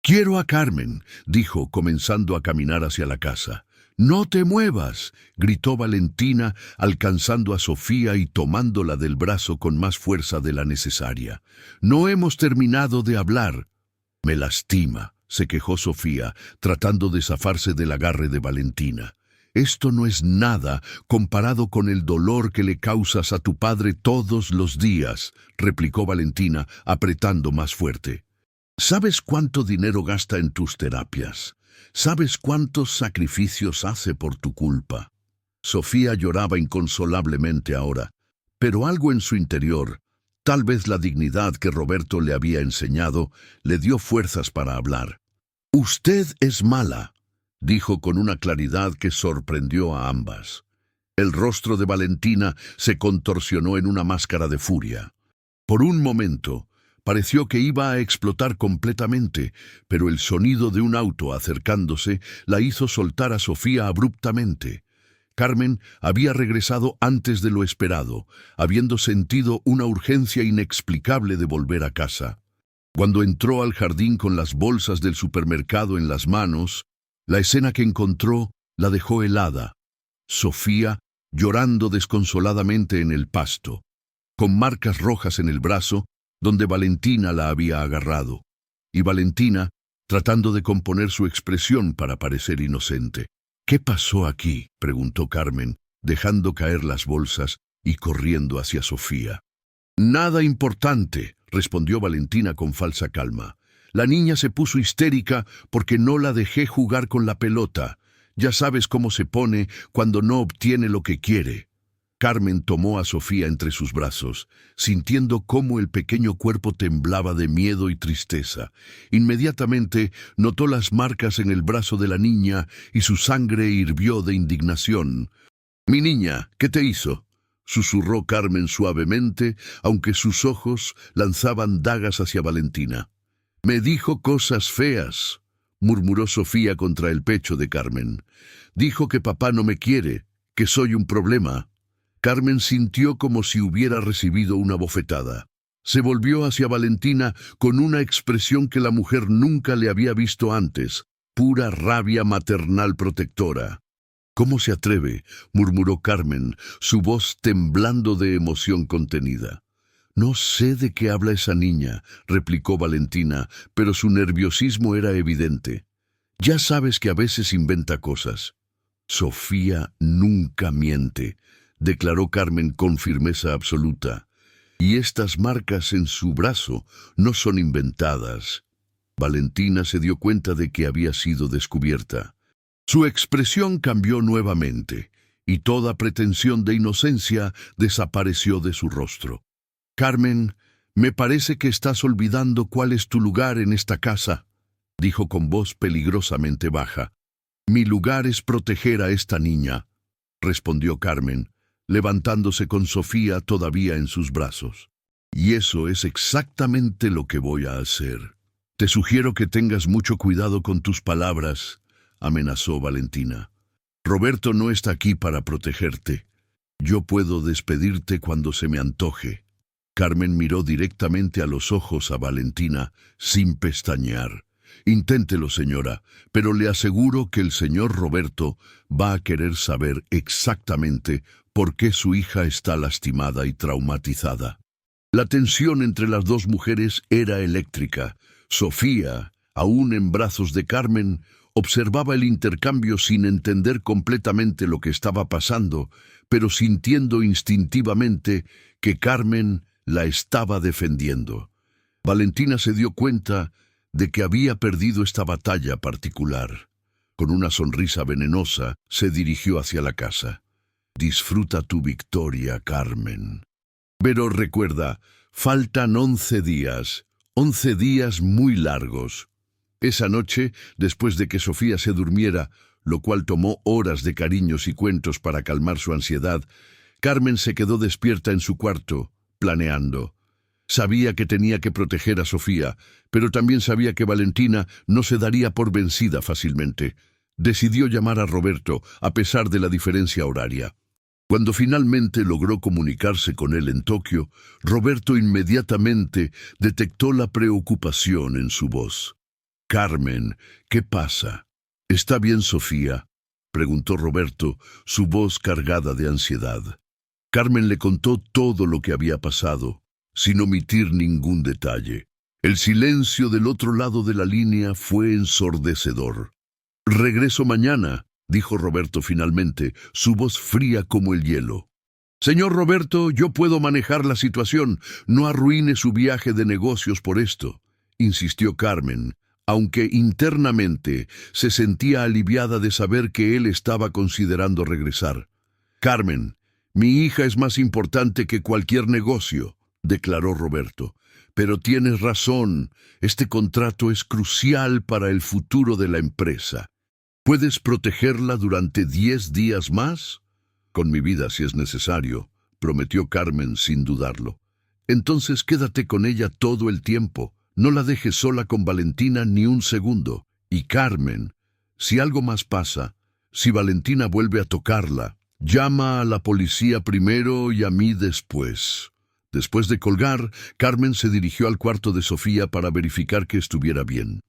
«Quiero a Carmen», dijo, comenzando a caminar hacia la casa. «No te muevas», gritó Valentina, alcanzando a Sofía y tomándola del brazo con más fuerza de la necesaria. «No hemos terminado de hablar». «Me lastima», se quejó Sofía, tratando de zafarse del agarre de Valentina. «Esto no es nada comparado con el dolor que le causas a tu padre todos los días», replicó Valentina, apretando más fuerte. «¿Sabes cuánto dinero gasta en tus terapias? ¿Sabes cuántos sacrificios hace por tu culpa?» Sofía lloraba inconsolablemente ahora, pero algo en su interior, tal vez la dignidad que Roberto le había enseñado, le dio fuerzas para hablar. «Usted es mala», dijo con una claridad que sorprendió a ambas. El rostro de Valentina se contorsionó en una máscara de furia. Por un momento, pareció que iba a explotar completamente, pero el sonido de un auto acercándose la hizo soltar a Sofía abruptamente. Carmen había regresado antes de lo esperado, habiendo sentido una urgencia inexplicable de volver a casa. Cuando entró al jardín con las bolsas del supermercado en las manos, la escena que encontró la dejó helada. Sofía llorando desconsoladamente en el pasto, con marcas rojas en el brazo, donde Valentina la había agarrado, y Valentina tratando de componer su expresión para parecer inocente. «¿Qué pasó aquí?», preguntó Carmen, dejando caer las bolsas y corriendo hacia Sofía. «Nada importante», respondió Valentina con falsa calma. «La niña se puso histérica porque no la dejé jugar con la pelota. Ya sabes cómo se pone cuando no obtiene lo que quiere». Carmen tomó a Sofía entre sus brazos, sintiendo cómo el pequeño cuerpo temblaba de miedo y tristeza. Inmediatamente notó las marcas en el brazo de la niña y su sangre hirvió de indignación. «Mi niña, ¿qué te hizo?», susurró Carmen suavemente, aunque sus ojos lanzaban dagas hacia Valentina. «Me dijo cosas feas», murmuró Sofía contra el pecho de Carmen. «Dijo que papá no me quiere, que soy un problema». Carmen sintió como si hubiera recibido una bofetada. Se volvió hacia Valentina con una expresión que la mujer nunca le había visto antes, pura rabia maternal protectora. «¿Cómo se atreve?», murmuró Carmen, su voz temblando de emoción contenida. «No sé de qué habla esa niña», replicó Valentina, pero su nerviosismo era evidente. «Ya sabes que a veces inventa cosas». «Sofía nunca miente», declaró Carmen con firmeza absoluta. Y estas marcas en su brazo no son inventadas. Valentina se dio cuenta de que había sido descubierta. Su expresión cambió nuevamente, y toda pretensión de inocencia desapareció de su rostro. «Carmen, me parece que estás olvidando cuál es tu lugar en esta casa», dijo con voz peligrosamente baja. «Mi lugar es proteger a esta niña», respondió Carmen, levantándose con Sofía todavía en sus brazos. «Y eso es exactamente lo que voy a hacer. Te sugiero que tengas mucho cuidado con tus palabras», amenazó Valentina. «Roberto no está aquí para protegerte. Yo puedo despedirte cuando se me antoje». Carmen miró directamente a los ojos a Valentina, sin pestañear. «Inténtelo, señora, pero le aseguro que el señor Roberto va a querer saber exactamente por qué su hija está lastimada y traumatizada». La tensión entre las dos mujeres era eléctrica. Sofía, aún en brazos de Carmen, observaba el intercambio sin entender completamente lo que estaba pasando, pero sintiendo instintivamente que Carmen la estaba defendiendo. Valentina se dio cuenta de que había perdido esta batalla particular. Con una sonrisa venenosa, se dirigió hacia la casa. «Disfruta tu victoria, Carmen. Pero recuerda, faltan 11 días, 11 días muy largos». Esa noche, después de que Sofía se durmiera, lo cual tomó horas de cariños y cuentos para calmar su ansiedad, Carmen se quedó despierta en su cuarto, planeando. Sabía que tenía que proteger a Sofía, pero también sabía que Valentina no se daría por vencida fácilmente. Decidió llamar a Roberto, a pesar de la diferencia horaria. Cuando finalmente logró comunicarse con él en Tokio, Roberto inmediatamente detectó la preocupación en su voz. «Carmen, ¿qué pasa? ¿Está bien Sofía?», preguntó Roberto, su voz cargada de ansiedad. Carmen le contó todo lo que había pasado, sin omitir ningún detalle. El silencio del otro lado de la línea fue ensordecedor. «Regreso mañana», dijo Roberto finalmente, su voz fría como el hielo. «Señor Roberto, yo puedo manejar la situación. No arruine su viaje de negocios por esto», insistió Carmen, aunque internamente se sentía aliviada de saber que él estaba considerando regresar. «Carmen, mi hija es más importante que cualquier negocio», declaró Roberto. «Pero tienes razón, este contrato es crucial para el futuro de la empresa. ¿Puedes protegerla durante 10 días más?» «Con mi vida si es necesario», prometió Carmen sin dudarlo. «Entonces quédate con ella todo el tiempo. No la dejes sola con Valentina ni un segundo. Y Carmen, si algo más pasa, si Valentina vuelve a tocarla, llama a la policía primero y a mí después». Después de colgar, Carmen se dirigió al cuarto de Sofía para verificar que estuviera bien.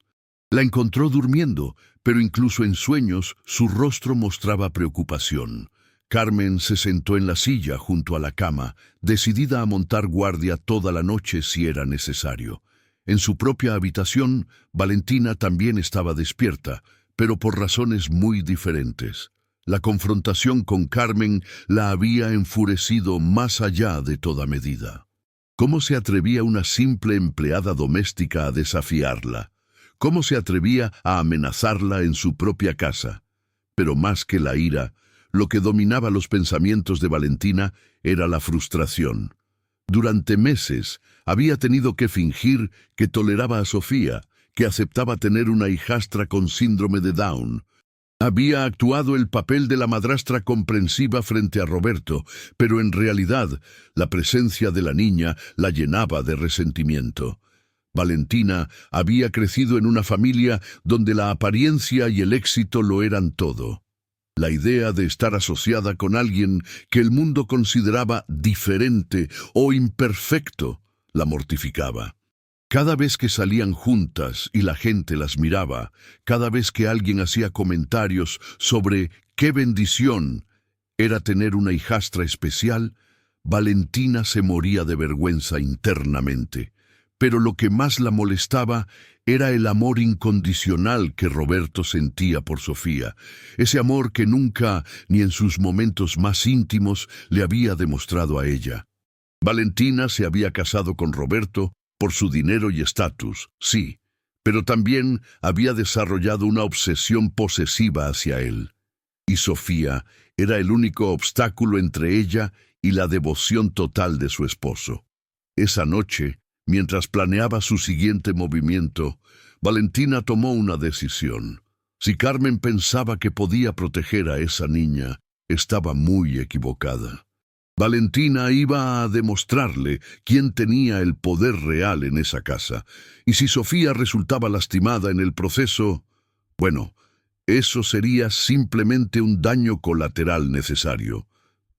La encontró durmiendo, pero incluso en sueños su rostro mostraba preocupación. Carmen se sentó en la silla junto a la cama, decidida a montar guardia toda la noche si era necesario. En su propia habitación, Valentina también estaba despierta, pero por razones muy diferentes. La confrontación con Carmen la había enfurecido más allá de toda medida. ¿Cómo se atrevía una simple empleada doméstica a desafiarla? ¿Cómo se atrevía a amenazarla en su propia casa? Pero más que la ira, lo que dominaba los pensamientos de Valentina era la frustración. Durante meses había tenido que fingir que toleraba a Sofía, que aceptaba tener una hijastra con síndrome de Down. Había actuado el papel de la madrastra comprensiva frente a Roberto, pero en realidad la presencia de la niña la llenaba de resentimiento. Valentina había crecido en una familia donde la apariencia y el éxito lo eran todo. La idea de estar asociada con alguien que el mundo consideraba diferente o imperfecto la mortificaba. Cada vez que salían juntas y la gente las miraba, cada vez que alguien hacía comentarios sobre qué bendición era tener una hijastra especial, Valentina se moría de vergüenza internamente. Pero lo que más la molestaba era el amor incondicional que Roberto sentía por Sofía, ese amor que nunca, ni en sus momentos más íntimos, le había demostrado a ella. Valentina se había casado con Roberto por su dinero y estatus, sí, pero también había desarrollado una obsesión posesiva hacia él. Y Sofía era el único obstáculo entre ella y la devoción total de su esposo. Esa noche, mientras planeaba su siguiente movimiento, Valentina tomó una decisión. Si Carmen pensaba que podía proteger a esa niña, estaba muy equivocada. Valentina iba a demostrarle quién tenía el poder real en esa casa, y si Sofía resultaba lastimada en el proceso, bueno, eso sería simplemente un daño colateral necesario.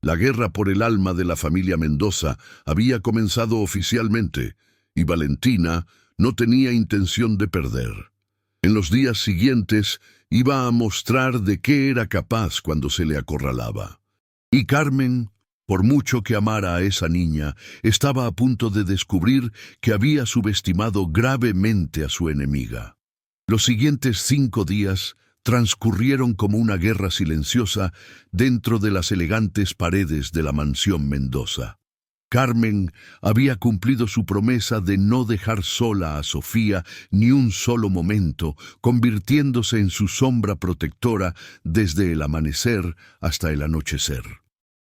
La guerra por el alma de la familia Mendoza había comenzado oficialmente, y Valentina no tenía intención de perder. En los días siguientes iba a mostrar de qué era capaz cuando se le acorralaba. Y Carmen, por mucho que amara a esa niña, estaba a punto de descubrir que había subestimado gravemente a su enemiga. Los siguientes 5 días transcurrieron como una guerra silenciosa dentro de las elegantes paredes de la mansión Mendoza. Carmen había cumplido su promesa de no dejar sola a Sofía ni un solo momento, convirtiéndose en su sombra protectora desde el amanecer hasta el anochecer.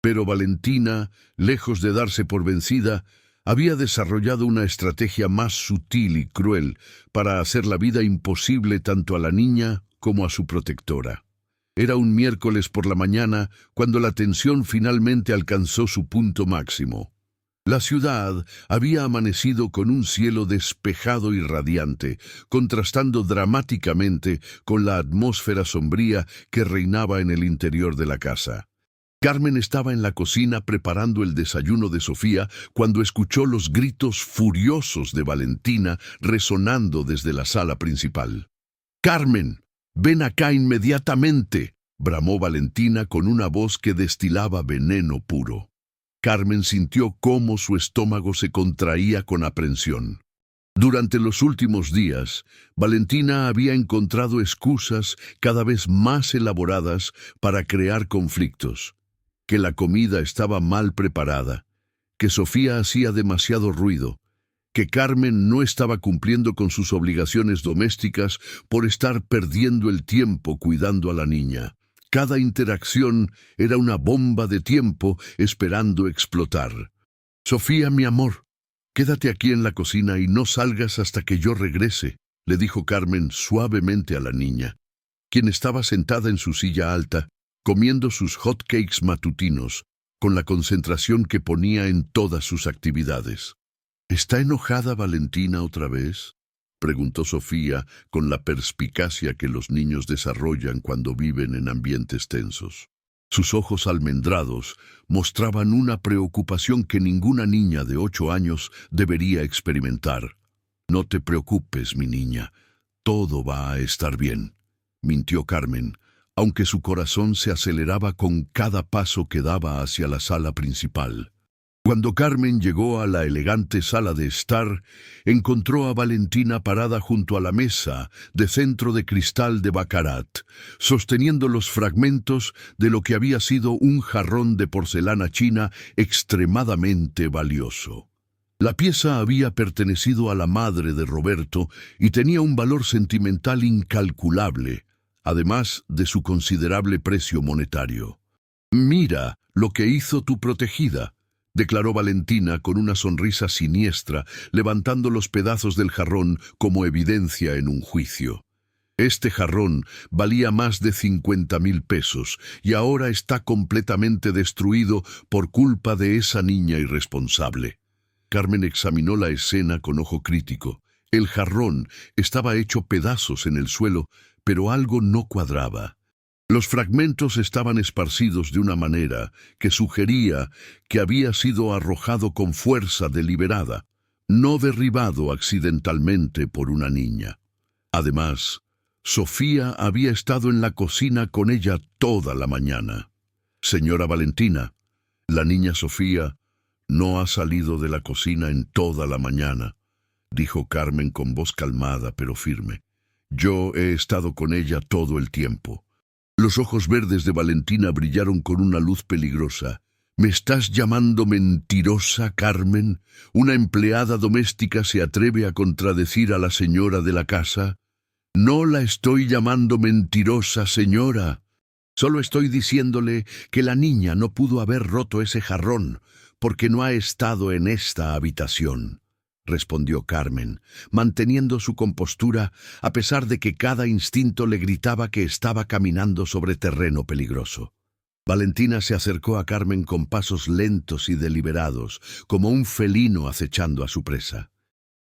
Pero Valentina, lejos de darse por vencida, había desarrollado una estrategia más sutil y cruel para hacer la vida imposible tanto a la niña como a su protectora. Era un miércoles por la mañana cuando la tensión finalmente alcanzó su punto máximo. La ciudad había amanecido con un cielo despejado y radiante, contrastando dramáticamente con la atmósfera sombría que reinaba en el interior de la casa. Carmen estaba en la cocina preparando el desayuno de Sofía cuando escuchó los gritos furiosos de Valentina resonando desde la sala principal. «¡Carmen! ¡Ven acá inmediatamente!», bramó Valentina con una voz que destilaba veneno puro. Carmen sintió cómo su estómago se contraía con aprensión. Durante los últimos días, Valentina había encontrado excusas cada vez más elaboradas para crear conflictos. Que la comida estaba mal preparada, que Sofía hacía demasiado ruido, que Carmen no estaba cumpliendo con sus obligaciones domésticas por estar perdiendo el tiempo cuidando a la niña. Cada interacción era una bomba de tiempo esperando explotar. «Sofía, mi amor, quédate aquí en la cocina y no salgas hasta que yo regrese», le dijo Carmen suavemente a la niña, quien estaba sentada en su silla alta, comiendo sus hot cakes matutinos, con la concentración que ponía en todas sus actividades. «¿Está enojada Valentina otra vez?», preguntó Sofía con la perspicacia que los niños desarrollan cuando viven en ambientes tensos. Sus ojos almendrados mostraban una preocupación que ninguna niña de 8 años debería experimentar. «No te preocupes, mi niña, todo va a estar bien», mintió Carmen, aunque su corazón se aceleraba con cada paso que daba hacia la sala principal. Cuando Carmen llegó a la elegante sala de estar, encontró a Valentina parada junto a la mesa de centro de cristal de baccarat, sosteniendo los fragmentos de lo que había sido un jarrón de porcelana china extremadamente valioso. La pieza había pertenecido a la madre de Roberto y tenía un valor sentimental incalculable, además de su considerable precio monetario. «Mira lo que hizo tu protegida», declaró Valentina con una sonrisa siniestra, levantando los pedazos del jarrón como evidencia en un juicio. «Este jarrón valía más de 50,000 pesos y ahora está completamente destruido por culpa de esa niña irresponsable». Carmen examinó la escena con ojo crítico. El jarrón estaba hecho pedazos en el suelo, pero algo no cuadraba. Los fragmentos estaban esparcidos de una manera que sugería que había sido arrojado con fuerza deliberada, no derribado accidentalmente por una niña. Además, Sofía había estado en la cocina con ella toda la mañana. «Señora Valentina, la niña Sofía no ha salido de la cocina en toda la mañana», dijo Carmen con voz calmada pero firme. Yo he estado con ella todo el tiempo. Los ojos verdes de Valentina brillaron con una luz peligrosa. ¿Me estás llamando mentirosa, Carmen? ¿Una empleada doméstica se atreve a contradecir a la señora de la casa? No la estoy llamando mentirosa, señora. Solo estoy diciéndole que la niña no pudo haber roto ese jarrón porque no ha estado en esta habitación, respondió Carmen, manteniendo su compostura a pesar de que cada instinto le gritaba que estaba caminando sobre terreno peligroso. Valentina se acercó a Carmen con pasos lentos y deliberados, como un felino acechando a su presa.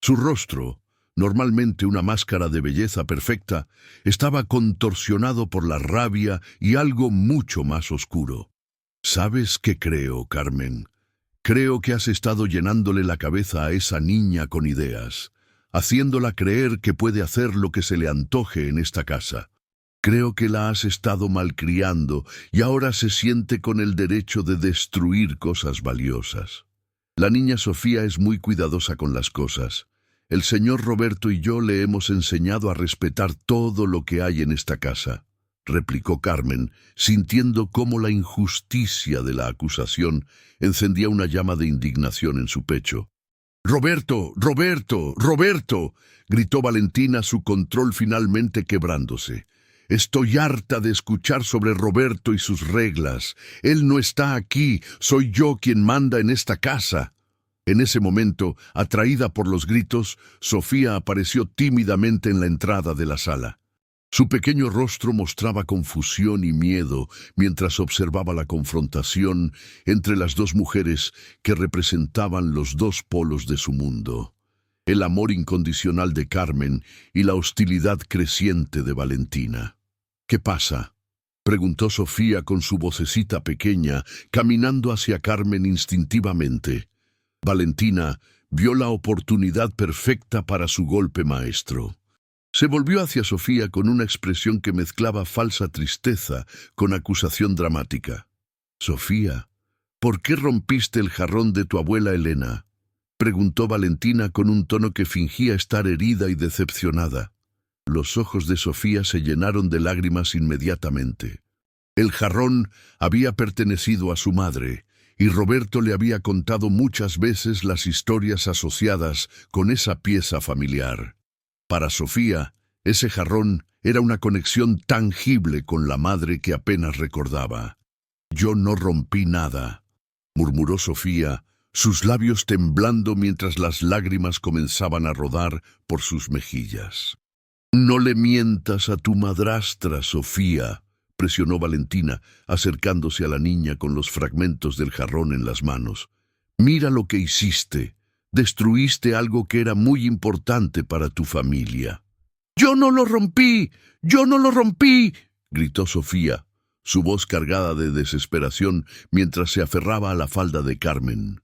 Su rostro, normalmente una máscara de belleza perfecta, estaba contorsionado por la rabia y algo mucho más oscuro. ¿Sabes qué creo, Carmen? Creo que has estado llenándole la cabeza a esa niña con ideas, haciéndola creer que puede hacer lo que se le antoje en esta casa. Creo que la has estado malcriando y ahora se siente con el derecho de destruir cosas valiosas. La niña Sofía es muy cuidadosa con las cosas. El señor Roberto y yo le hemos enseñado a respetar todo lo que hay en esta casa, replicó Carmen, sintiendo cómo la injusticia de la acusación encendía una llama de indignación en su pecho. «¡Roberto! ¡Roberto! ¡Roberto!», gritó Valentina, su control finalmente quebrándose. «Estoy harta de escuchar sobre Roberto y sus reglas. Él no está aquí, soy yo quien manda en esta casa». En ese momento, atraída por los gritos, Sofía apareció tímidamente en la entrada de la sala. Su pequeño rostro mostraba confusión y miedo mientras observaba la confrontación entre las dos mujeres que representaban los dos polos de su mundo: el amor incondicional de Carmen y la hostilidad creciente de Valentina. «¿Qué pasa?», preguntó Sofía con su vocecita pequeña, caminando hacia Carmen instintivamente. Valentina vio la oportunidad perfecta para su golpe maestro. Se volvió hacia Sofía con una expresión que mezclaba falsa tristeza con acusación dramática. «Sofía, ¿por qué rompiste el jarrón de tu abuela Elena?», preguntó Valentina con un tono que fingía estar herida y decepcionada. Los ojos de Sofía se llenaron de lágrimas inmediatamente. El jarrón había pertenecido a su madre, y Roberto le había contado muchas veces las historias asociadas con esa pieza familiar. Para Sofía, ese jarrón era una conexión tangible con la madre que apenas recordaba. «Yo no rompí nada», murmuró Sofía, sus labios temblando mientras las lágrimas comenzaban a rodar por sus mejillas. «No le mientas a tu madrastra, Sofía», presionó Valentina, acercándose a la niña con los fragmentos del jarrón en las manos. «Mira lo que hiciste. Destruiste algo que era muy importante para tu familia». «¡Yo no lo rompí! ¡Yo no lo rompí!», gritó Sofía, su voz cargada de desesperación mientras se aferraba a la falda de Carmen.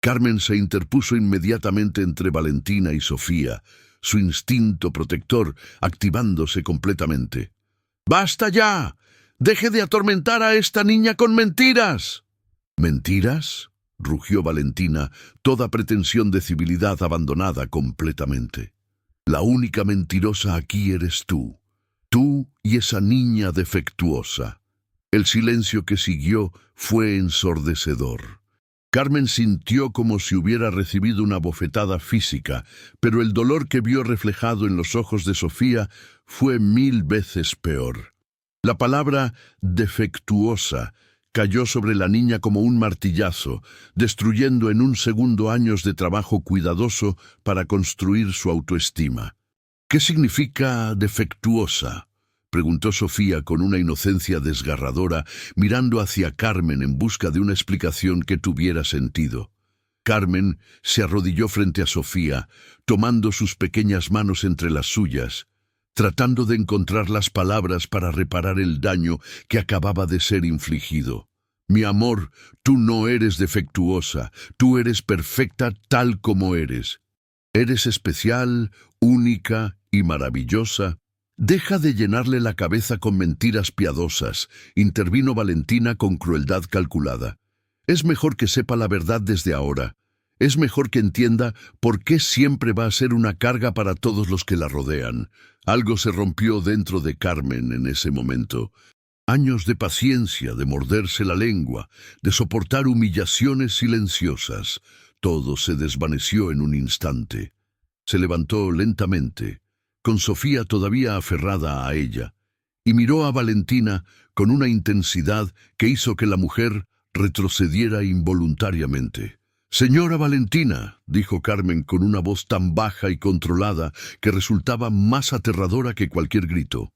Carmen se interpuso inmediatamente entre Valentina y Sofía, su instinto protector activándose completamente. «¡Basta ya! ¡Deje de atormentar a esta niña con mentiras!». «¿Mentiras?», rugió Valentina, toda pretensión de civilidad abandonada completamente. «La única mentirosa aquí eres tú y esa niña defectuosa». El silencio que siguió fue ensordecedor. Carmen sintió como si hubiera recibido una bofetada física, pero el dolor que vio reflejado en los ojos de Sofía fue 1000 veces peor. La palabra defectuosa cayó sobre la niña como un martillazo, destruyendo en un segundo años de trabajo cuidadoso para construir su autoestima. «¿Qué significa defectuosa?», preguntó Sofía con una inocencia desgarradora, mirando hacia Carmen en busca de una explicación que tuviera sentido. Carmen se arrodilló frente a Sofía, tomando sus pequeñas manos entre las suyas, tratando de encontrar las palabras para reparar el daño que acababa de ser infligido. «Mi amor, tú no eres defectuosa, tú eres perfecta tal como eres. Eres especial, única y maravillosa». «Deja de llenarle la cabeza con mentiras piadosas», intervino Valentina con crueldad calculada. «Es mejor que sepa la verdad desde ahora. Es mejor que entienda por qué siempre va a ser una carga para todos los que la rodean. Algo se rompió dentro de Carmen en ese momento. Años de paciencia, de morderse la lengua, de soportar humillaciones silenciosas. Todo se desvaneció en un instante. Se levantó lentamente, con Sofía todavía aferrada a ella, y miró a Valentina con una intensidad que hizo que la mujer retrocediera involuntariamente. «Señora Valentina», dijo Carmen con una voz tan baja y controlada que resultaba más aterradora que cualquier grito.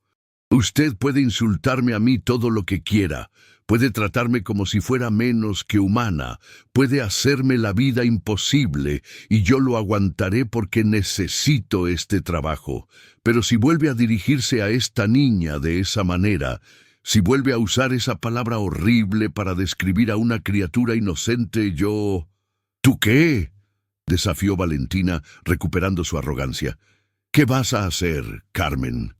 «Usted puede insultarme a mí todo lo que quiera, puede tratarme como si fuera menos que humana, puede hacerme la vida imposible y yo lo aguantaré porque necesito este trabajo. Pero si vuelve a dirigirse a esta niña de esa manera, si vuelve a usar esa palabra horrible para describir a una criatura inocente, yo...» «¿Tú qué?», desafió Valentina, recuperando su arrogancia. «¿Qué vas a hacer, Carmen?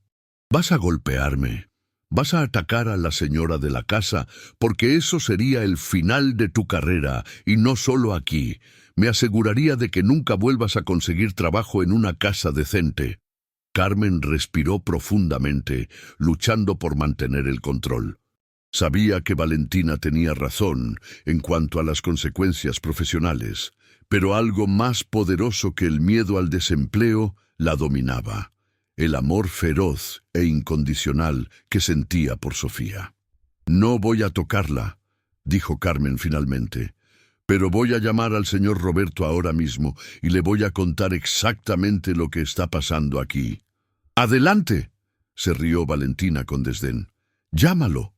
¿Vas a golpearme? ¿Vas a atacar a la señora de la casa? Porque eso sería el final de tu carrera, y no solo aquí. Me aseguraría de que nunca vuelvas a conseguir trabajo en una casa decente». Carmen respiró profundamente, luchando por mantener el control. Sabía que Valentina tenía razón en cuanto a las consecuencias profesionales, pero algo más poderoso que el miedo al desempleo la dominaba: el amor feroz e incondicional que sentía por Sofía. «No voy a tocarla», dijo Carmen finalmente, «pero voy a llamar al señor Roberto ahora mismo y le voy a contar exactamente lo que está pasando aquí». «¡Adelante!», se rió Valentina con desdén. «Llámalo.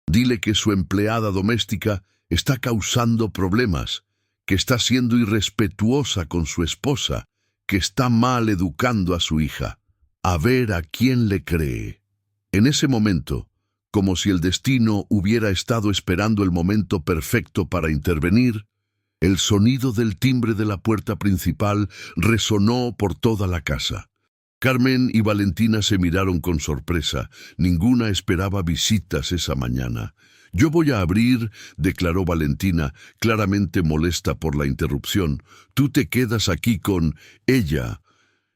Dile que su empleada doméstica está causando problemas, que está siendo irrespetuosa con su esposa, que está mal educando a su hija. A ver a quién le cree». En ese momento, como si el destino hubiera estado esperando el momento perfecto para intervenir, el sonido del timbre de la puerta principal resonó por toda la casa. Carmen y Valentina se miraron con sorpresa. Ninguna esperaba visitas esa mañana. «Yo voy a abrir», declaró Valentina, claramente molesta por la interrupción. «Tú te quedas aquí con ella».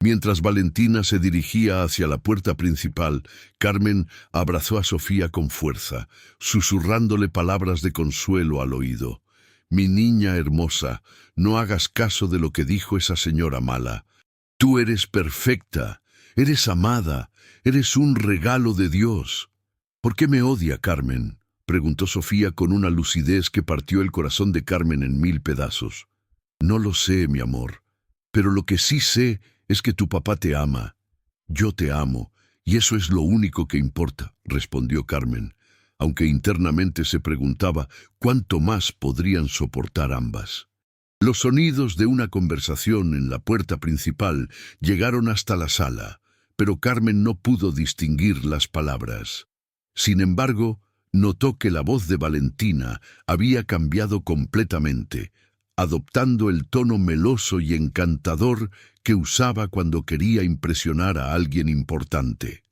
Mientras Valentina se dirigía hacia la puerta principal, Carmen abrazó a Sofía con fuerza, susurrándole palabras de consuelo al oído. «Mi niña hermosa, no hagas caso de lo que dijo esa señora mala. Tú eres perfecta, eres amada, eres un regalo de Dios». «¿Por qué me odia, Carmen?», preguntó Sofía con una lucidez que partió el corazón de Carmen en 1000 pedazos. «No lo sé, mi amor, pero lo que sí sé es que tu papá te ama. Yo te amo, y eso es lo único que importa», respondió Carmen, aunque internamente se preguntaba cuánto más podrían soportar ambas. Los sonidos de una conversación en la puerta principal llegaron hasta la sala, pero Carmen no pudo distinguir las palabras. Sin embargo, notó que la voz de Valentina había cambiado completamente, adoptando el tono meloso y encantador que usaba cuando quería impresionar a alguien importante.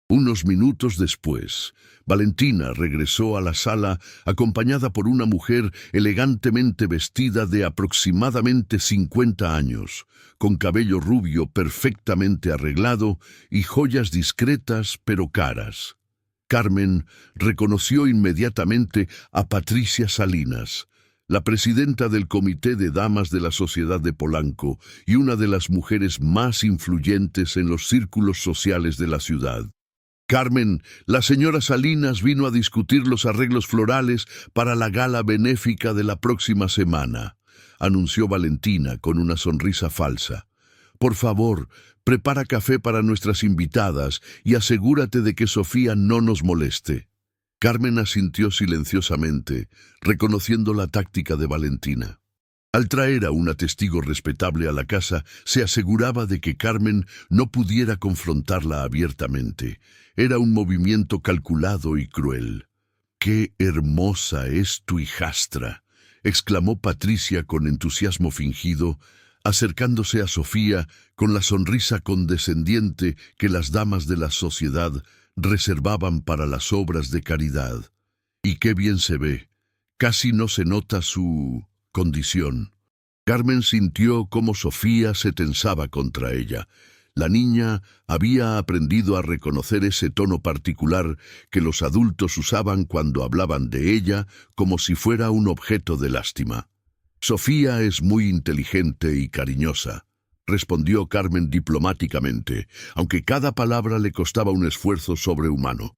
Unos minutos después, Valentina regresó a la sala acompañada por una mujer elegantemente vestida de aproximadamente 50 años, con cabello rubio perfectamente arreglado y joyas discretas pero caras. Carmen reconoció inmediatamente a Patricia Salinas, la presidenta del Comité de Damas de la Sociedad de Polanco y una de las mujeres más influyentes en los círculos sociales de la ciudad. «Carmen, la señora Salinas vino a discutir los arreglos florales para la gala benéfica de la próxima semana», anunció Valentina con una sonrisa falsa. «Por favor, prepara café para nuestras invitadas y asegúrate de que Sofía no nos moleste». Carmen asintió silenciosamente, reconociendo la táctica de Valentina. Al traer a una testigo respetable a la casa, se aseguraba de que Carmen no pudiera confrontarla abiertamente. Era un movimiento calculado y cruel. «¡Qué hermosa es tu hijastra!», exclamó Patricia con entusiasmo fingido, acercándose a Sofía con la sonrisa condescendiente que las damas de la sociedad reservaban para las obras de caridad. «Y qué bien se ve. Casi no se nota su condición». Carmen sintió cómo Sofía se tensaba contra ella. La niña había aprendido a reconocer ese tono particular que los adultos usaban cuando hablaban de ella como si fuera un objeto de lástima. Sofía es muy inteligente y cariñosa, respondió Carmen diplomáticamente, aunque cada palabra le costaba un esfuerzo sobrehumano.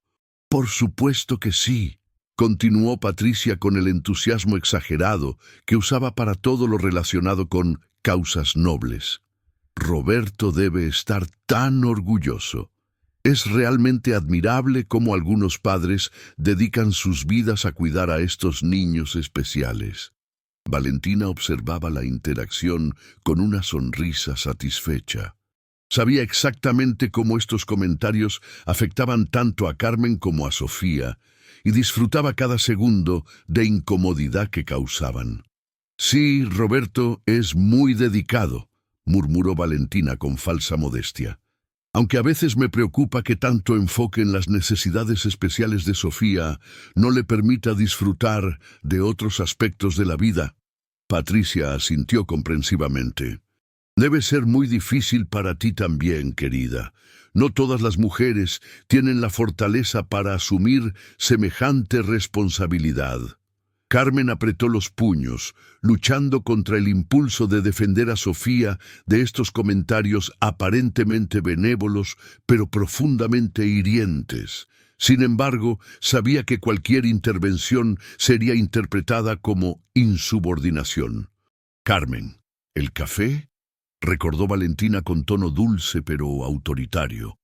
Por supuesto que sí, continuó Patricia con el entusiasmo exagerado que usaba para todo lo relacionado con causas nobles. Roberto debe estar tan orgulloso. Es realmente admirable cómo algunos padres dedican sus vidas a cuidar a estos niños especiales. Valentina observaba la interacción con una sonrisa satisfecha. Sabía exactamente cómo estos comentarios afectaban tanto a Carmen como a Sofía, y disfrutaba cada segundo de incomodidad que causaban. Sí, Roberto es muy dedicado, murmuró Valentina con falsa modestia. Aunque a veces me preocupa que tanto enfoque en las necesidades especiales de Sofía no le permita disfrutar de otros aspectos de la vida. Patricia asintió comprensivamente. Debe ser muy difícil para ti también, querida. No todas las mujeres tienen la fortaleza para asumir semejante responsabilidad. Carmen apretó los puños, luchando contra el impulso de defender a Sofía de estos comentarios aparentemente benévolos, pero profundamente hirientes. Sin embargo, sabía que cualquier intervención sería interpretada como insubordinación. «Carmen, ¿el café?», recordó Valentina con tono dulce pero autoritario.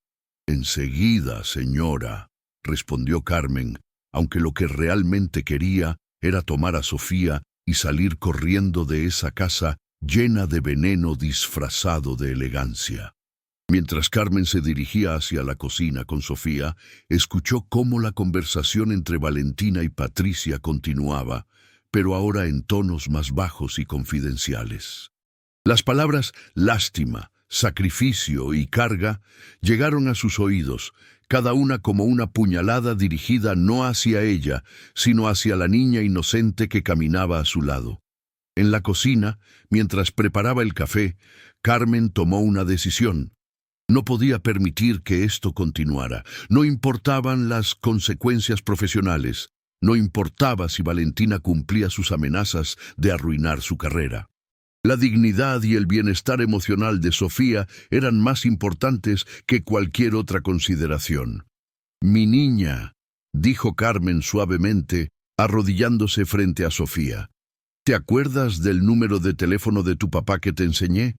«Enseguida, señora», respondió Carmen, aunque lo que realmente quería era tomar a Sofía y salir corriendo de esa casa llena de veneno disfrazado de elegancia. Mientras Carmen se dirigía hacia la cocina con Sofía, escuchó cómo la conversación entre Valentina y Patricia continuaba, pero ahora en tonos más bajos y confidenciales. Las palabras lástima, sacrificio y carga llegaron a sus oídos, cada una como una puñalada dirigida no hacia ella, sino hacia la niña inocente que caminaba a su lado. En la cocina, mientras preparaba el café, Carmen tomó una decisión. No podía permitir que esto continuara. No importaban las consecuencias profesionales. No importaba si Valentina cumplía sus amenazas de arruinar su carrera. La dignidad y el bienestar emocional de Sofía eran más importantes que cualquier otra consideración. «Mi niña», dijo Carmen suavemente, arrodillándose frente a Sofía. «¿Te acuerdas del número de teléfono de tu papá que te enseñé?».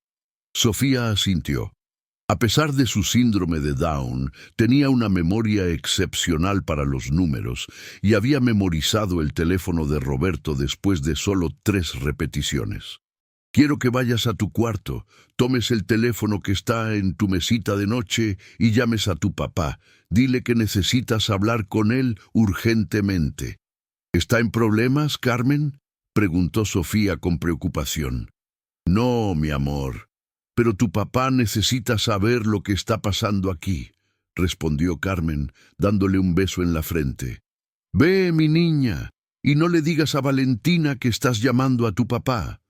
Sofía asintió. A pesar de su síndrome de Down, tenía una memoria excepcional para los números y había memorizado el teléfono de Roberto después de solo 3 repeticiones. «Quiero que vayas a tu cuarto, tomes el teléfono que está en tu mesita de noche y llames a tu papá. Dile que necesitas hablar con él urgentemente». «¿Está en problemas, Carmen?», preguntó Sofía con preocupación. «No, mi amor, pero tu papá necesita saber lo que está pasando aquí», respondió Carmen, dándole un beso en la frente. «Ve, mi niña, y no le digas a Valentina que estás llamando a tu papá».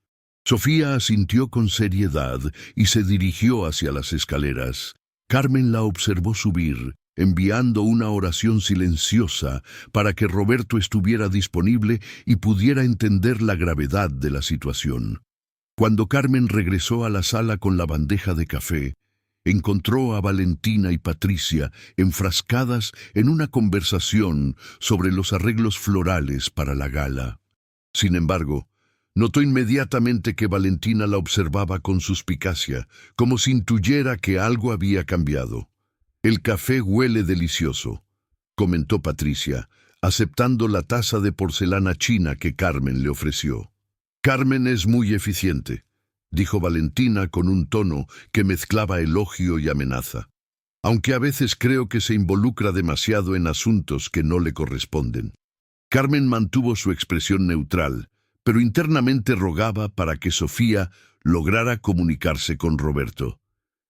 Sofía asintió con seriedad y se dirigió hacia las escaleras. Carmen la observó subir, enviando una oración silenciosa para que Roberto estuviera disponible y pudiera entender la gravedad de la situación. Cuando Carmen regresó a la sala con la bandeja de café, encontró a Valentina y Patricia enfrascadas en una conversación sobre los arreglos florales para la gala. Sin embargo, notó inmediatamente que Valentina la observaba con suspicacia, como si intuyera que algo había cambiado. «El café huele delicioso», comentó Patricia, aceptando la taza de porcelana china que Carmen le ofreció. «Carmen es muy eficiente», dijo Valentina con un tono que mezclaba elogio y amenaza. «Aunque a veces creo que se involucra demasiado en asuntos que no le corresponden». Carmen mantuvo su expresión neutral, pero internamente rogaba para que Sofía lograra comunicarse con Roberto.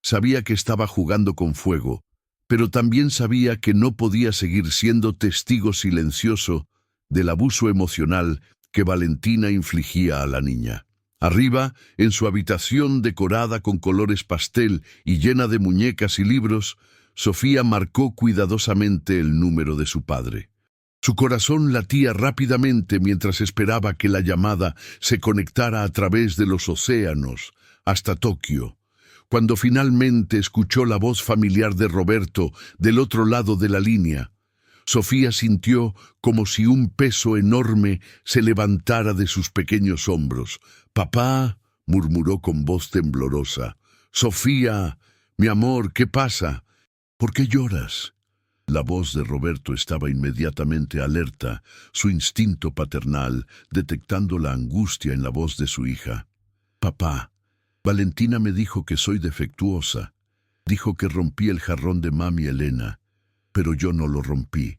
Sabía que estaba jugando con fuego, pero también sabía que no podía seguir siendo testigo silencioso del abuso emocional que Valentina infligía a la niña. Arriba, en su habitación decorada con colores pastel y llena de muñecas y libros, Sofía marcó cuidadosamente el número de su padre. Su corazón latía rápidamente mientras esperaba que la llamada se conectara a través de los océanos hasta Tokio. Cuando finalmente escuchó la voz familiar de Roberto del otro lado de la línea, Sofía sintió como si un peso enorme se levantara de sus pequeños hombros. «Papá», murmuró con voz temblorosa. «Sofía, mi amor, ¿qué pasa? ¿Por qué lloras?» La voz de Roberto estaba inmediatamente alerta, su instinto paternal detectando la angustia en la voz de su hija. «Papá, Valentina me dijo que soy defectuosa. Dijo que rompí el jarrón de mami Elena, pero yo no lo rompí.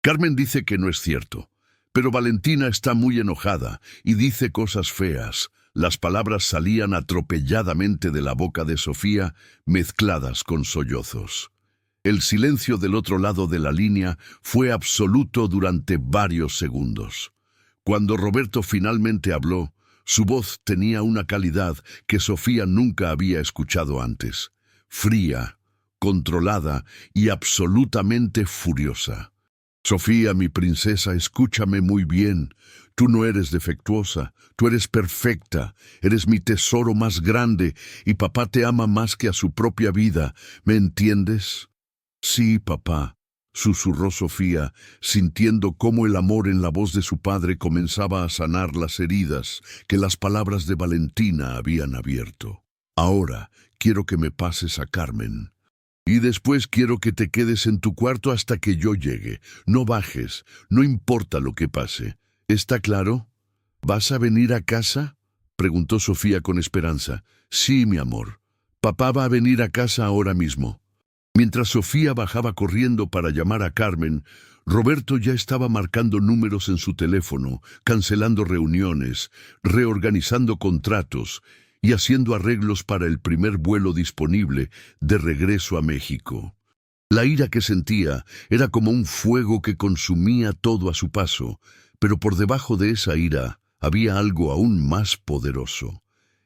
Carmen dice que no es cierto, pero Valentina está muy enojada y dice cosas feas». Las palabras salían atropelladamente de la boca de Sofía, mezcladas con sollozos. El silencio del otro lado de la línea fue absoluto durante varios segundos. Cuando Roberto finalmente habló, su voz tenía una calidad que Sofía nunca había escuchado antes. Fría, controlada y absolutamente furiosa. «Sofía, mi princesa, escúchame muy bien. Tú no eres defectuosa, tú eres perfecta, eres mi tesoro más grande y papá te ama más que a su propia vida. ¿Me entiendes?» «Sí, papá», susurró Sofía, sintiendo cómo el amor en la voz de su padre comenzaba a sanar las heridas que las palabras de Valentina habían abierto. «Ahora quiero que me pases a Carmen. Y después quiero que te quedes en tu cuarto hasta que yo llegue. No bajes, no importa lo que pase. ¿Está claro?» «¿Vas a venir a casa?», preguntó Sofía con esperanza. «Sí, mi amor. Papá va a venir a casa ahora mismo». Mientras Sofía bajaba corriendo para llamar a Carmen, Roberto ya estaba marcando números en su teléfono, cancelando reuniones, reorganizando contratos y haciendo arreglos para el primer vuelo disponible de regreso a México. La ira que sentía era como un fuego que consumía todo a su paso, pero por debajo de esa ira había algo aún más poderoso: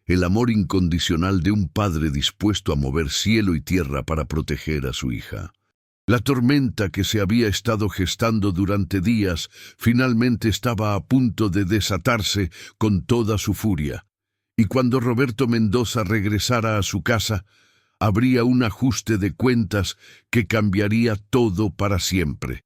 el amor incondicional de un padre dispuesto a mover cielo y tierra para proteger a su hija. La tormenta que se había estado gestando durante días finalmente estaba a punto de desatarse con toda su furia. Y cuando Roberto Mendoza regresara a su casa, habría un ajuste de cuentas que cambiaría todo para siempre.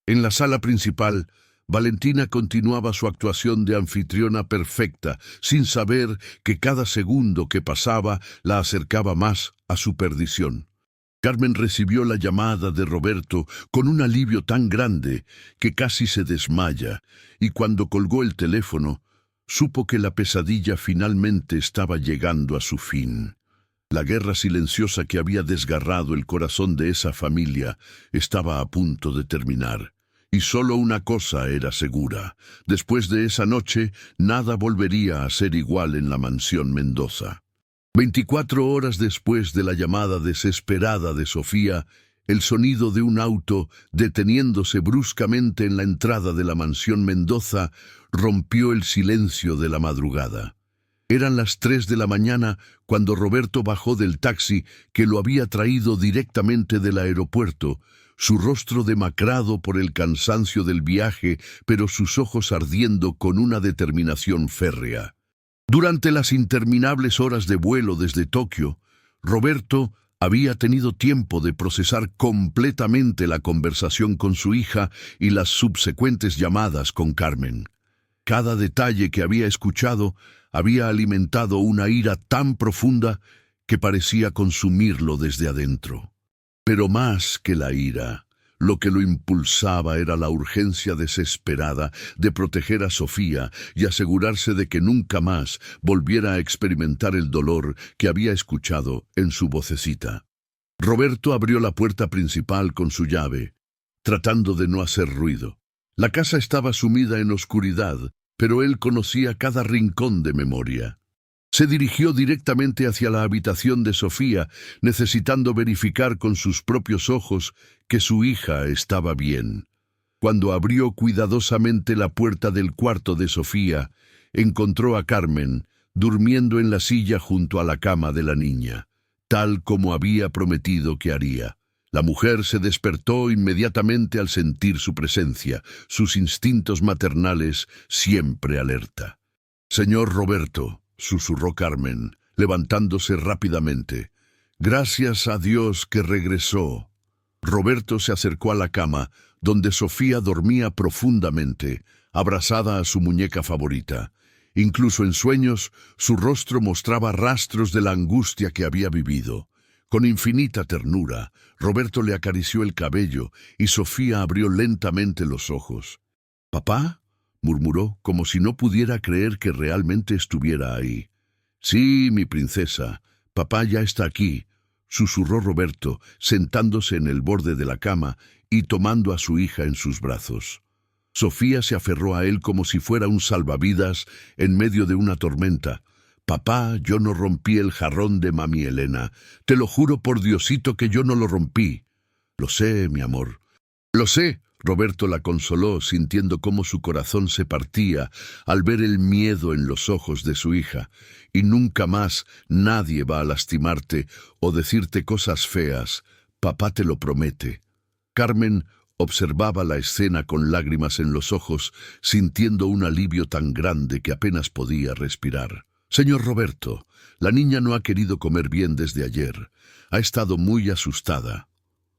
En la sala principal, Valentina continuaba su actuación de anfitriona perfecta, sin saber que cada segundo que pasaba la acercaba más a su perdición. Carmen recibió la llamada de Roberto con un alivio tan grande que casi se desmaya, y cuando colgó el teléfono, supo que la pesadilla finalmente estaba llegando a su fin. La guerra silenciosa que había desgarrado el corazón de esa familia estaba a punto de terminar. Y solo una cosa era segura: después de esa noche, nada volvería a ser igual en la mansión Mendoza. 24 horas después de la llamada desesperada de Sofía, el sonido de un auto deteniéndose bruscamente en la entrada de la mansión Mendoza rompió el silencio de la madrugada. Eran las 3 de la mañana cuando Roberto bajó del taxi que lo había traído directamente del aeropuerto, su rostro demacrado por el cansancio del viaje, pero sus ojos ardiendo con una determinación férrea. Durante las interminables horas de vuelo desde Tokio, Roberto había tenido tiempo de procesar completamente la conversación con su hija y las subsecuentes llamadas con Carmen. Cada detalle que había escuchado había alimentado una ira tan profunda que parecía consumirlo desde adentro. Pero más que la ira, lo que lo impulsaba era la urgencia desesperada de proteger a Sofía y asegurarse de que nunca más volviera a experimentar el dolor que había escuchado en su vocecita. Roberto abrió la puerta principal con su llave, tratando de no hacer ruido. La casa estaba sumida en oscuridad, pero él conocía cada rincón de memoria. Se dirigió directamente hacia la habitación de Sofía, necesitando verificar con sus propios ojos que su hija estaba bien. Cuando abrió cuidadosamente la puerta del cuarto de Sofía, encontró a Carmen, durmiendo en la silla junto a la cama de la niña, tal como había prometido que haría. La mujer se despertó inmediatamente al sentir su presencia, sus instintos maternales siempre alerta. «Señor Roberto», susurró Carmen, levantándose rápidamente. «Gracias a Dios que regresó». Roberto se acercó a la cama, donde Sofía dormía profundamente, abrazada a su muñeca favorita. Incluso en sueños, su rostro mostraba rastros de la angustia que había vivido. Con infinita ternura, Roberto le acarició el cabello y Sofía abrió lentamente los ojos. «¿Papá?», murmuró, como si no pudiera creer que realmente estuviera ahí. «Sí, mi princesa, papá ya está aquí», susurró Roberto, sentándose en el borde de la cama y tomando a su hija en sus brazos. Sofía se aferró a él como si fuera un salvavidas en medio de una tormenta. «Papá, yo no rompí el jarrón de mami Elena. Te lo juro por Diosito que yo no lo rompí». «Lo sé, mi amor». «Lo sé», Roberto la consoló, sintiendo cómo su corazón se partía al ver el miedo en los ojos de su hija. «Y nunca más nadie va a lastimarte o decirte cosas feas. Papá te lo promete». Carmen observaba la escena con lágrimas en los ojos, sintiendo un alivio tan grande que apenas podía respirar. «Señor Roberto, la niña no ha querido comer bien desde ayer. Ha estado muy asustada».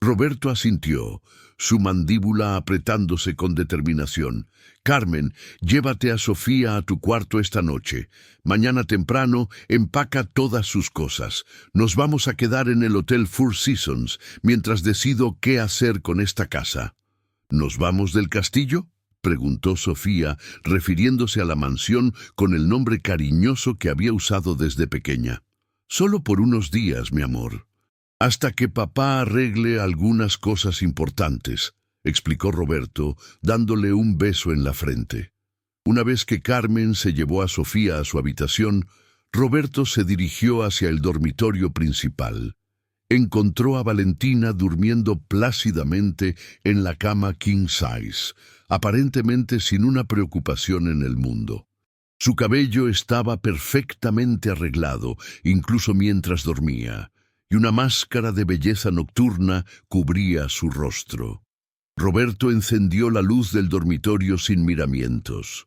Roberto asintió, su mandíbula apretándose con determinación. «Carmen, llévate a Sofía a tu cuarto esta noche. Mañana temprano empaca todas sus cosas. Nos vamos a quedar en el Hotel Four Seasons mientras decido qué hacer con esta casa». «¿Nos vamos del castillo?», preguntó Sofía, refiriéndose a la mansión con el nombre cariñoso que había usado desde pequeña. «Solo por unos días, mi amor. Hasta que papá arregle algunas cosas importantes», explicó Roberto, dándole un beso en la frente. Una vez que Carmen se llevó a Sofía a su habitación, Roberto se dirigió hacia el dormitorio principal. Encontró a Valentina durmiendo plácidamente en la cama king size, aparentemente sin una preocupación en el mundo. Su cabello estaba perfectamente arreglado, incluso mientras dormía, y una máscara de belleza nocturna cubría su rostro. Roberto encendió la luz del dormitorio sin miramientos.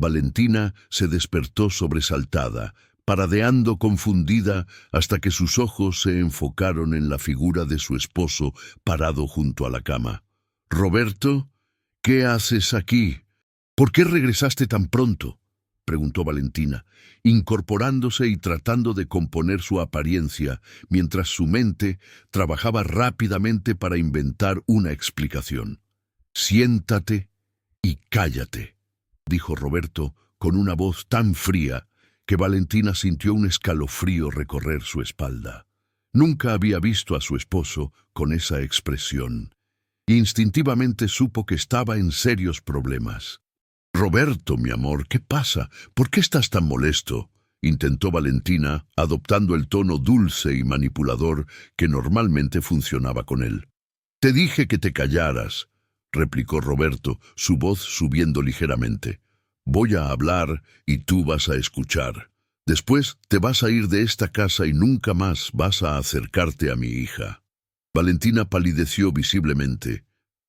Valentina se despertó sobresaltada, paradeando confundida hasta que sus ojos se enfocaron en la figura de su esposo parado junto a la cama. «Roberto, ¿qué haces aquí? ¿Por qué regresaste tan pronto?», preguntó Valentina, incorporándose y tratando de componer su apariencia, mientras su mente trabajaba rápidamente para inventar una explicación. «Siéntate y cállate», dijo Roberto con una voz tan fría que Valentina sintió un escalofrío recorrer su espalda. Nunca había visto a su esposo con esa expresión. Instintivamente supo que estaba en serios problemas. «Roberto, mi amor, ¿qué pasa? ¿Por qué estás tan molesto?», intentó Valentina, adoptando el tono dulce y manipulador que normalmente funcionaba con él. «Te dije que te callaras», replicó Roberto, su voz subiendo ligeramente. «Voy a hablar y tú vas a escuchar. Después te vas a ir de esta casa y nunca más vas a acercarte a mi hija». Valentina palideció visiblemente.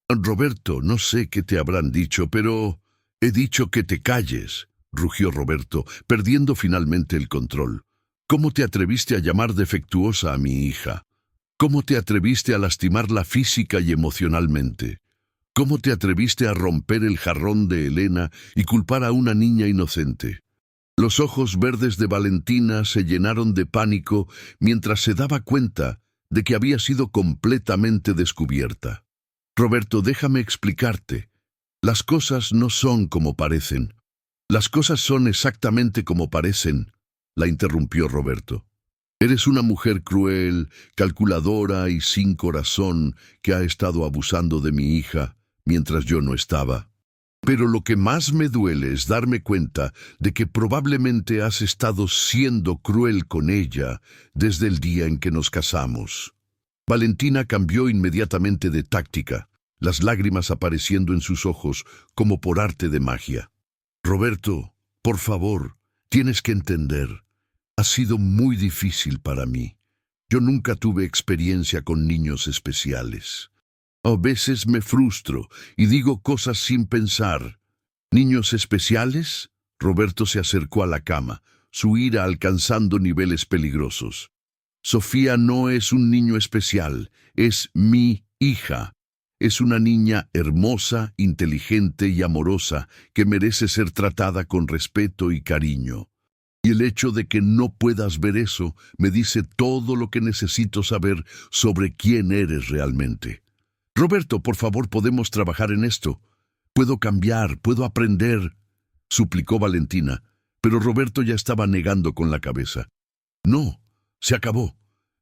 «Roberto, no sé qué te habrán dicho, pero he dicho que te calles», rugió Roberto, perdiendo finalmente el control. «¿Cómo te atreviste a llamar defectuosa a mi hija? ¿Cómo te atreviste a lastimarla física y emocionalmente? ¿Cómo te atreviste a romper el jarrón de Elena y culpar a una niña inocente?». Los ojos verdes de Valentina se llenaron de pánico mientras se daba cuenta de que había sido completamente descubierta. «Roberto, déjame explicarte. Las cosas no son como parecen». «Las cosas son exactamente como parecen», la interrumpió Roberto. «Eres una mujer cruel, calculadora y sin corazón que ha estado abusando de mi hija mientras yo no estaba. Pero lo que más me duele es darme cuenta de que probablemente has estado siendo cruel con ella desde el día en que nos casamos». Valentina cambió inmediatamente de táctica, las lágrimas apareciendo en sus ojos como por arte de magia. «Roberto, por favor, Tienes que entender, ha sido muy difícil para mí. Yo nunca tuve experiencia con niños especiales. A veces me frustro y digo cosas sin pensar. ¿Niños especiales? Roberto se acercó a la cama, su ira alcanzando niveles peligrosos. Sofía no es un niño especial, es mi hija. Es una niña hermosa, inteligente y amorosa que merece ser tratada con respeto y cariño. Y el hecho de que no puedas ver eso me dice todo lo que necesito saber sobre quién eres realmente. Roberto, por favor, podemos trabajar en esto. Puedo cambiar, puedo aprender, suplicó Valentina, pero Roberto ya estaba negando con la cabeza. No, se acabó.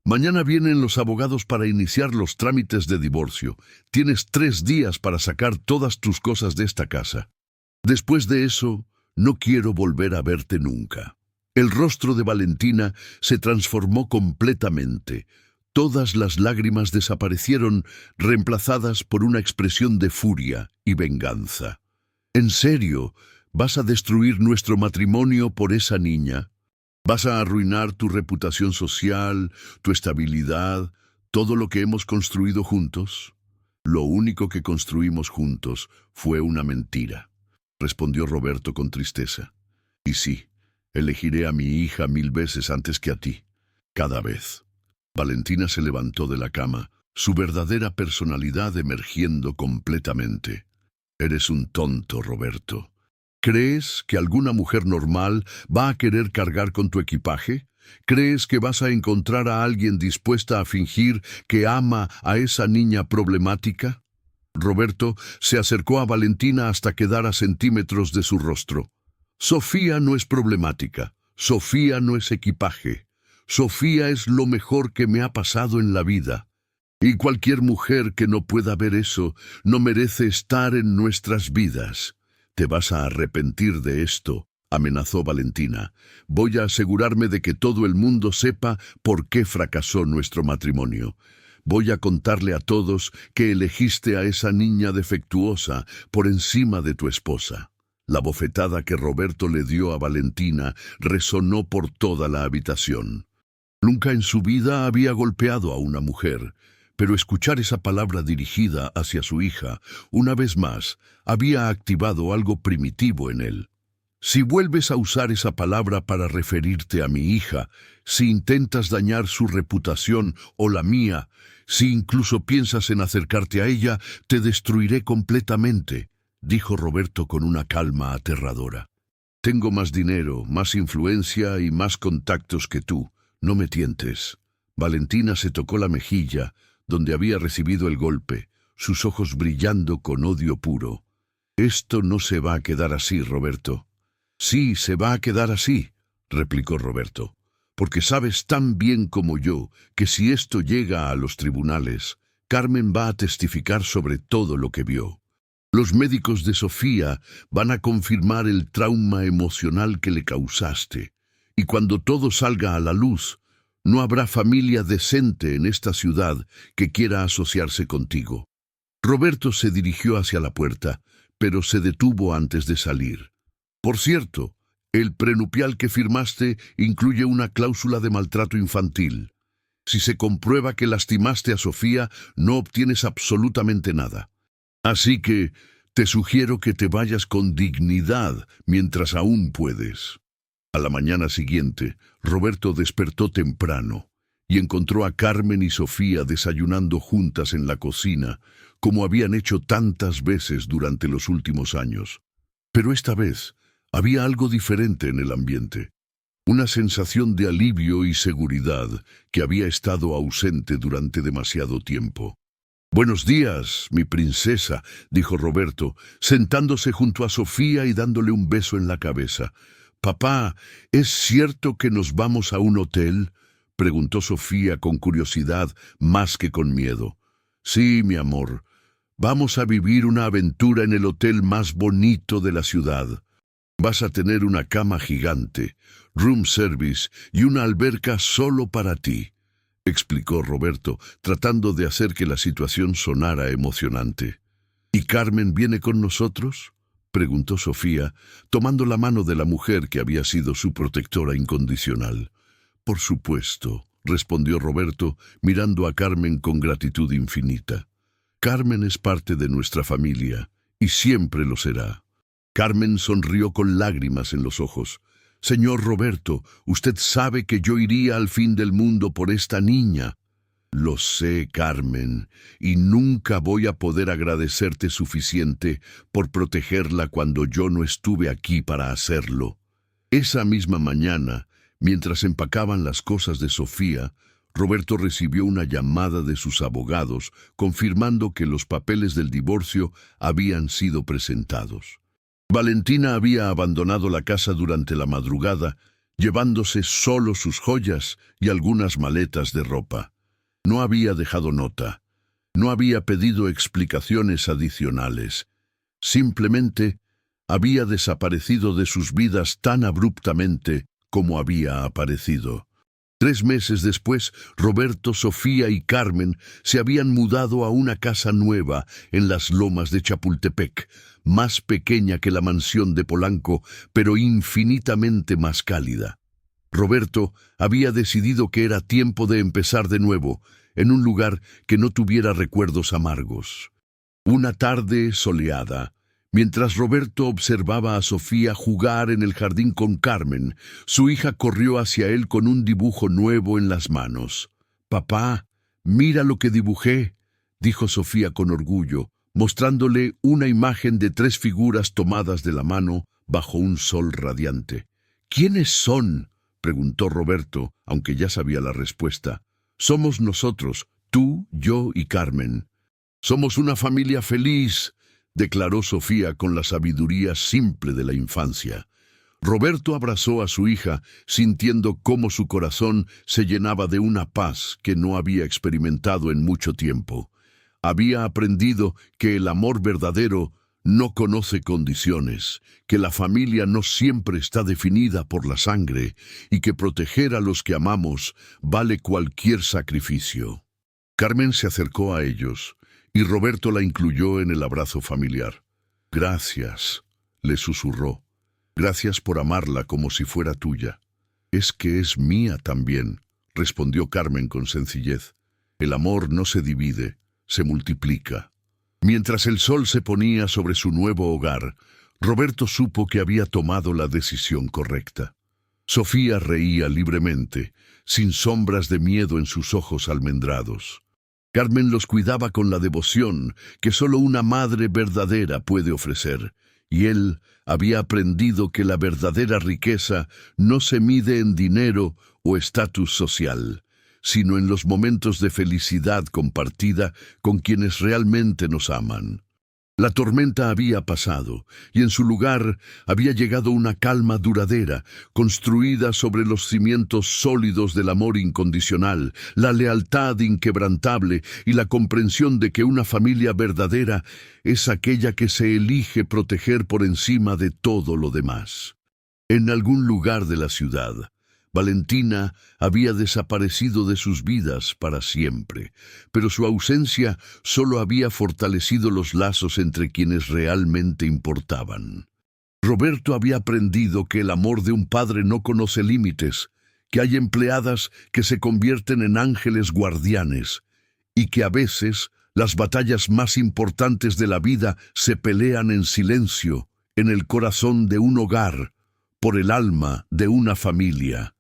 Mañana vienen los abogados para iniciar los trámites de divorcio. Tienes 3 días para sacar todas tus cosas de esta casa. Después de eso, no quiero volver a verte nunca. El rostro de Valentina se transformó completamente. Todas las lágrimas desaparecieron, reemplazadas por una expresión de furia y venganza. ¿En serio? ¿Vas a destruir nuestro matrimonio por esa niña? ¿Vas a arruinar tu reputación social, tu estabilidad, todo lo que hemos construido juntos? Lo único que construimos juntos fue una mentira, respondió Roberto con tristeza. Y sí, elegiré a mi hija 1000 veces antes que a ti, cada vez. Valentina se levantó de la cama, su verdadera personalidad emergiendo completamente. Eres un tonto, Roberto. ¿Crees que alguna mujer normal va a querer cargar con tu equipaje? ¿Crees que vas a encontrar a alguien dispuesta a fingir que ama a esa niña problemática? Roberto se acercó a Valentina hasta quedar a centímetros de su rostro. Sofía no es problemática. Sofía no es equipaje. Sofía es lo mejor que me ha pasado en la vida. Y cualquier mujer que no pueda ver eso no merece estar en nuestras vidas. Te vas a arrepentir de esto, amenazó Valentina. Voy a asegurarme de que todo el mundo sepa por qué fracasó nuestro matrimonio. Voy a contarle a todos que elegiste a esa niña defectuosa por encima de tu esposa. La bofetada que Roberto le dio a Valentina resonó por toda la habitación. Nunca en su vida había golpeado a una mujer, pero escuchar esa palabra dirigida hacia su hija, una vez más, había activado algo primitivo en él. Si vuelves a usar esa palabra para referirte a mi hija, si intentas dañar su reputación o la mía, si incluso piensas en acercarte a ella, te destruiré completamente, dijo Roberto con una calma aterradora. Tengo más dinero, más influencia y más contactos que tú. No me tientes. Valentina se tocó la mejilla, donde había recibido el golpe, sus ojos brillando con odio puro. Esto no se va a quedar así, Roberto. Sí, se va a quedar así, replicó Roberto, porque sabes tan bien como yo que si esto llega a los tribunales, Carmen va a testificar sobre todo lo que vio. Los médicos de Sofía van a confirmar el trauma emocional que le causaste, y cuando todo salga a la luz, no habrá familia decente en esta ciudad que quiera asociarse contigo. Roberto se dirigió hacia la puerta, pero se detuvo antes de salir. Por cierto, el prenupial que firmaste incluye una cláusula de maltrato infantil. Si se comprueba que lastimaste a Sofía, no obtienes absolutamente nada. Así que te sugiero que te vayas con dignidad mientras aún puedes. A la mañana siguiente, Roberto despertó temprano y encontró a Carmen y Sofía desayunando juntas en la cocina, como habían hecho tantas veces durante los últimos años. Pero esta vez había algo diferente en el ambiente, una sensación de alivio y seguridad que había estado ausente durante demasiado tiempo. «Buenos días, mi princesa», dijo Roberto, sentándose junto a Sofía y dándole un beso en la cabeza. «Papá, ¿es cierto que nos vamos a un hotel?», preguntó Sofía con curiosidad más que con miedo. «Sí, mi amor. Vamos a vivir una aventura en el hotel más bonito de la ciudad. Vas a tener una cama gigante, room service y una alberca solo para ti», explicó Roberto, tratando de hacer que la situación sonara emocionante. «¿Y Carmen viene con nosotros?», preguntó Sofía, tomando la mano de la mujer que había sido su protectora incondicional. Por supuesto, respondió Roberto, mirando a Carmen con gratitud infinita. Carmen es parte de nuestra familia, y siempre lo será. Carmen sonrió con lágrimas en los ojos. Señor Roberto, usted sabe que yo iría al fin del mundo por esta niña. Lo sé, Carmen, y nunca voy a poder agradecerte suficiente por protegerla cuando yo no estuve aquí para hacerlo. Esa misma mañana, mientras empacaban las cosas de Sofía, Roberto recibió una llamada de sus abogados confirmando que los papeles del divorcio habían sido presentados. Valentina había abandonado la casa durante la madrugada, llevándose solo sus joyas y algunas maletas de ropa. No había dejado nota, no había pedido explicaciones adicionales. Simplemente había desaparecido de sus vidas tan abruptamente como había aparecido. 3 meses después, Roberto, Sofía y Carmen se habían mudado a una casa nueva en las lomas de Chapultepec, más pequeña que la mansión de Polanco, pero infinitamente más cálida. Roberto había decidido que era tiempo de empezar de nuevo, en un lugar que no tuviera recuerdos amargos. Una tarde soleada, mientras Roberto observaba a Sofía jugar en el jardín con Carmen, su hija corrió hacia él con un dibujo nuevo en las manos. «Papá, mira lo que dibujé», dijo Sofía con orgullo, mostrándole una imagen de 3 figuras tomadas de la mano bajo un sol radiante. «¿Quiénes son?», preguntó Roberto, aunque ya sabía la respuesta. «Somos nosotros, tú, yo y Carmen. Somos una familia feliz», declaró Sofía con la sabiduría simple de la infancia. Roberto abrazó a su hija, sintiendo cómo su corazón se llenaba de una paz que no había experimentado en mucho tiempo. Había aprendido que el amor verdadero no conoce condiciones, que la familia no siempre está definida por la sangre y que proteger a los que amamos vale cualquier sacrificio. Carmen se acercó a ellos y Roberto la incluyó en el abrazo familiar. «Gracias», le susurró. «Gracias por amarla como si fuera tuya». «Es que es mía también», respondió Carmen con sencillez. «El amor no se divide, se multiplica». Mientras el sol se ponía sobre su nuevo hogar, Roberto supo que había tomado la decisión correcta. Sofía reía libremente, sin sombras de miedo en sus ojos almendrados. Carmen los cuidaba con la devoción que solo una madre verdadera puede ofrecer, y él había aprendido que la verdadera riqueza no se mide en dinero o estatus social, sino en los momentos de felicidad compartida con quienes realmente nos aman. La tormenta había pasado, y en su lugar había llegado una calma duradera, construida sobre los cimientos sólidos del amor incondicional, la lealtad inquebrantable y la comprensión de que una familia verdadera es aquella que se elige proteger por encima de todo lo demás. En algún lugar de la ciudad, Valentina había desaparecido de sus vidas para siempre, pero su ausencia solo había fortalecido los lazos entre quienes realmente importaban. Roberto había aprendido que el amor de un padre no conoce límites, que hay empleadas que se convierten en ángeles guardianes, y que a veces las batallas más importantes de la vida se pelean en silencio, en el corazón de un hogar, por el alma de una familia.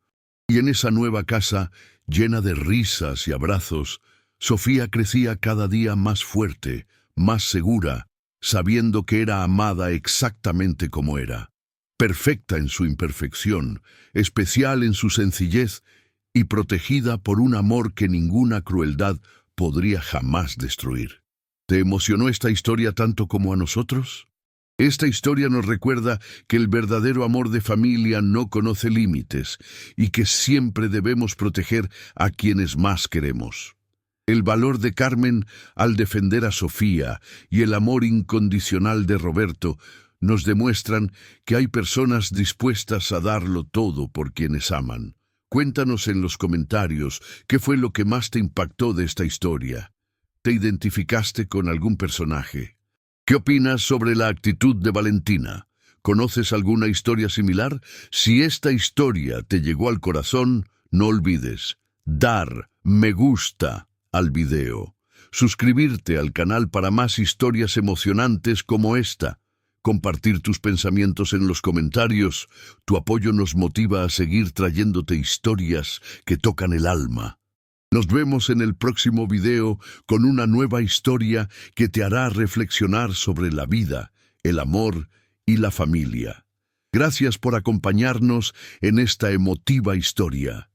Y en esa nueva casa, llena de risas y abrazos, Sofía crecía cada día más fuerte, más segura, sabiendo que era amada exactamente como era, perfecta en su imperfección, especial en su sencillez y protegida por un amor que ninguna crueldad podría jamás destruir. ¿Te emocionó esta historia tanto como a nosotros? Esta historia nos recuerda que el verdadero amor de familia no conoce límites y que siempre debemos proteger a quienes más queremos. El valor de Carmen al defender a Sofía y el amor incondicional de Roberto nos demuestran que hay personas dispuestas a darlo todo por quienes aman. Cuéntanos en los comentarios qué fue lo que más te impactó de esta historia. ¿Te identificaste con algún personaje? ¿Qué opinas sobre la actitud de Valentina? ¿Conoces alguna historia similar? Si esta historia te llegó al corazón, no olvides dar me gusta al video, suscribirte al canal para más historias emocionantes como esta, compartir tus pensamientos en los comentarios. Tu apoyo nos motiva a seguir trayéndote historias que tocan el alma. Nos vemos en el próximo video con una nueva historia que te hará reflexionar sobre la vida, el amor y la familia. Gracias por acompañarnos en esta emotiva historia.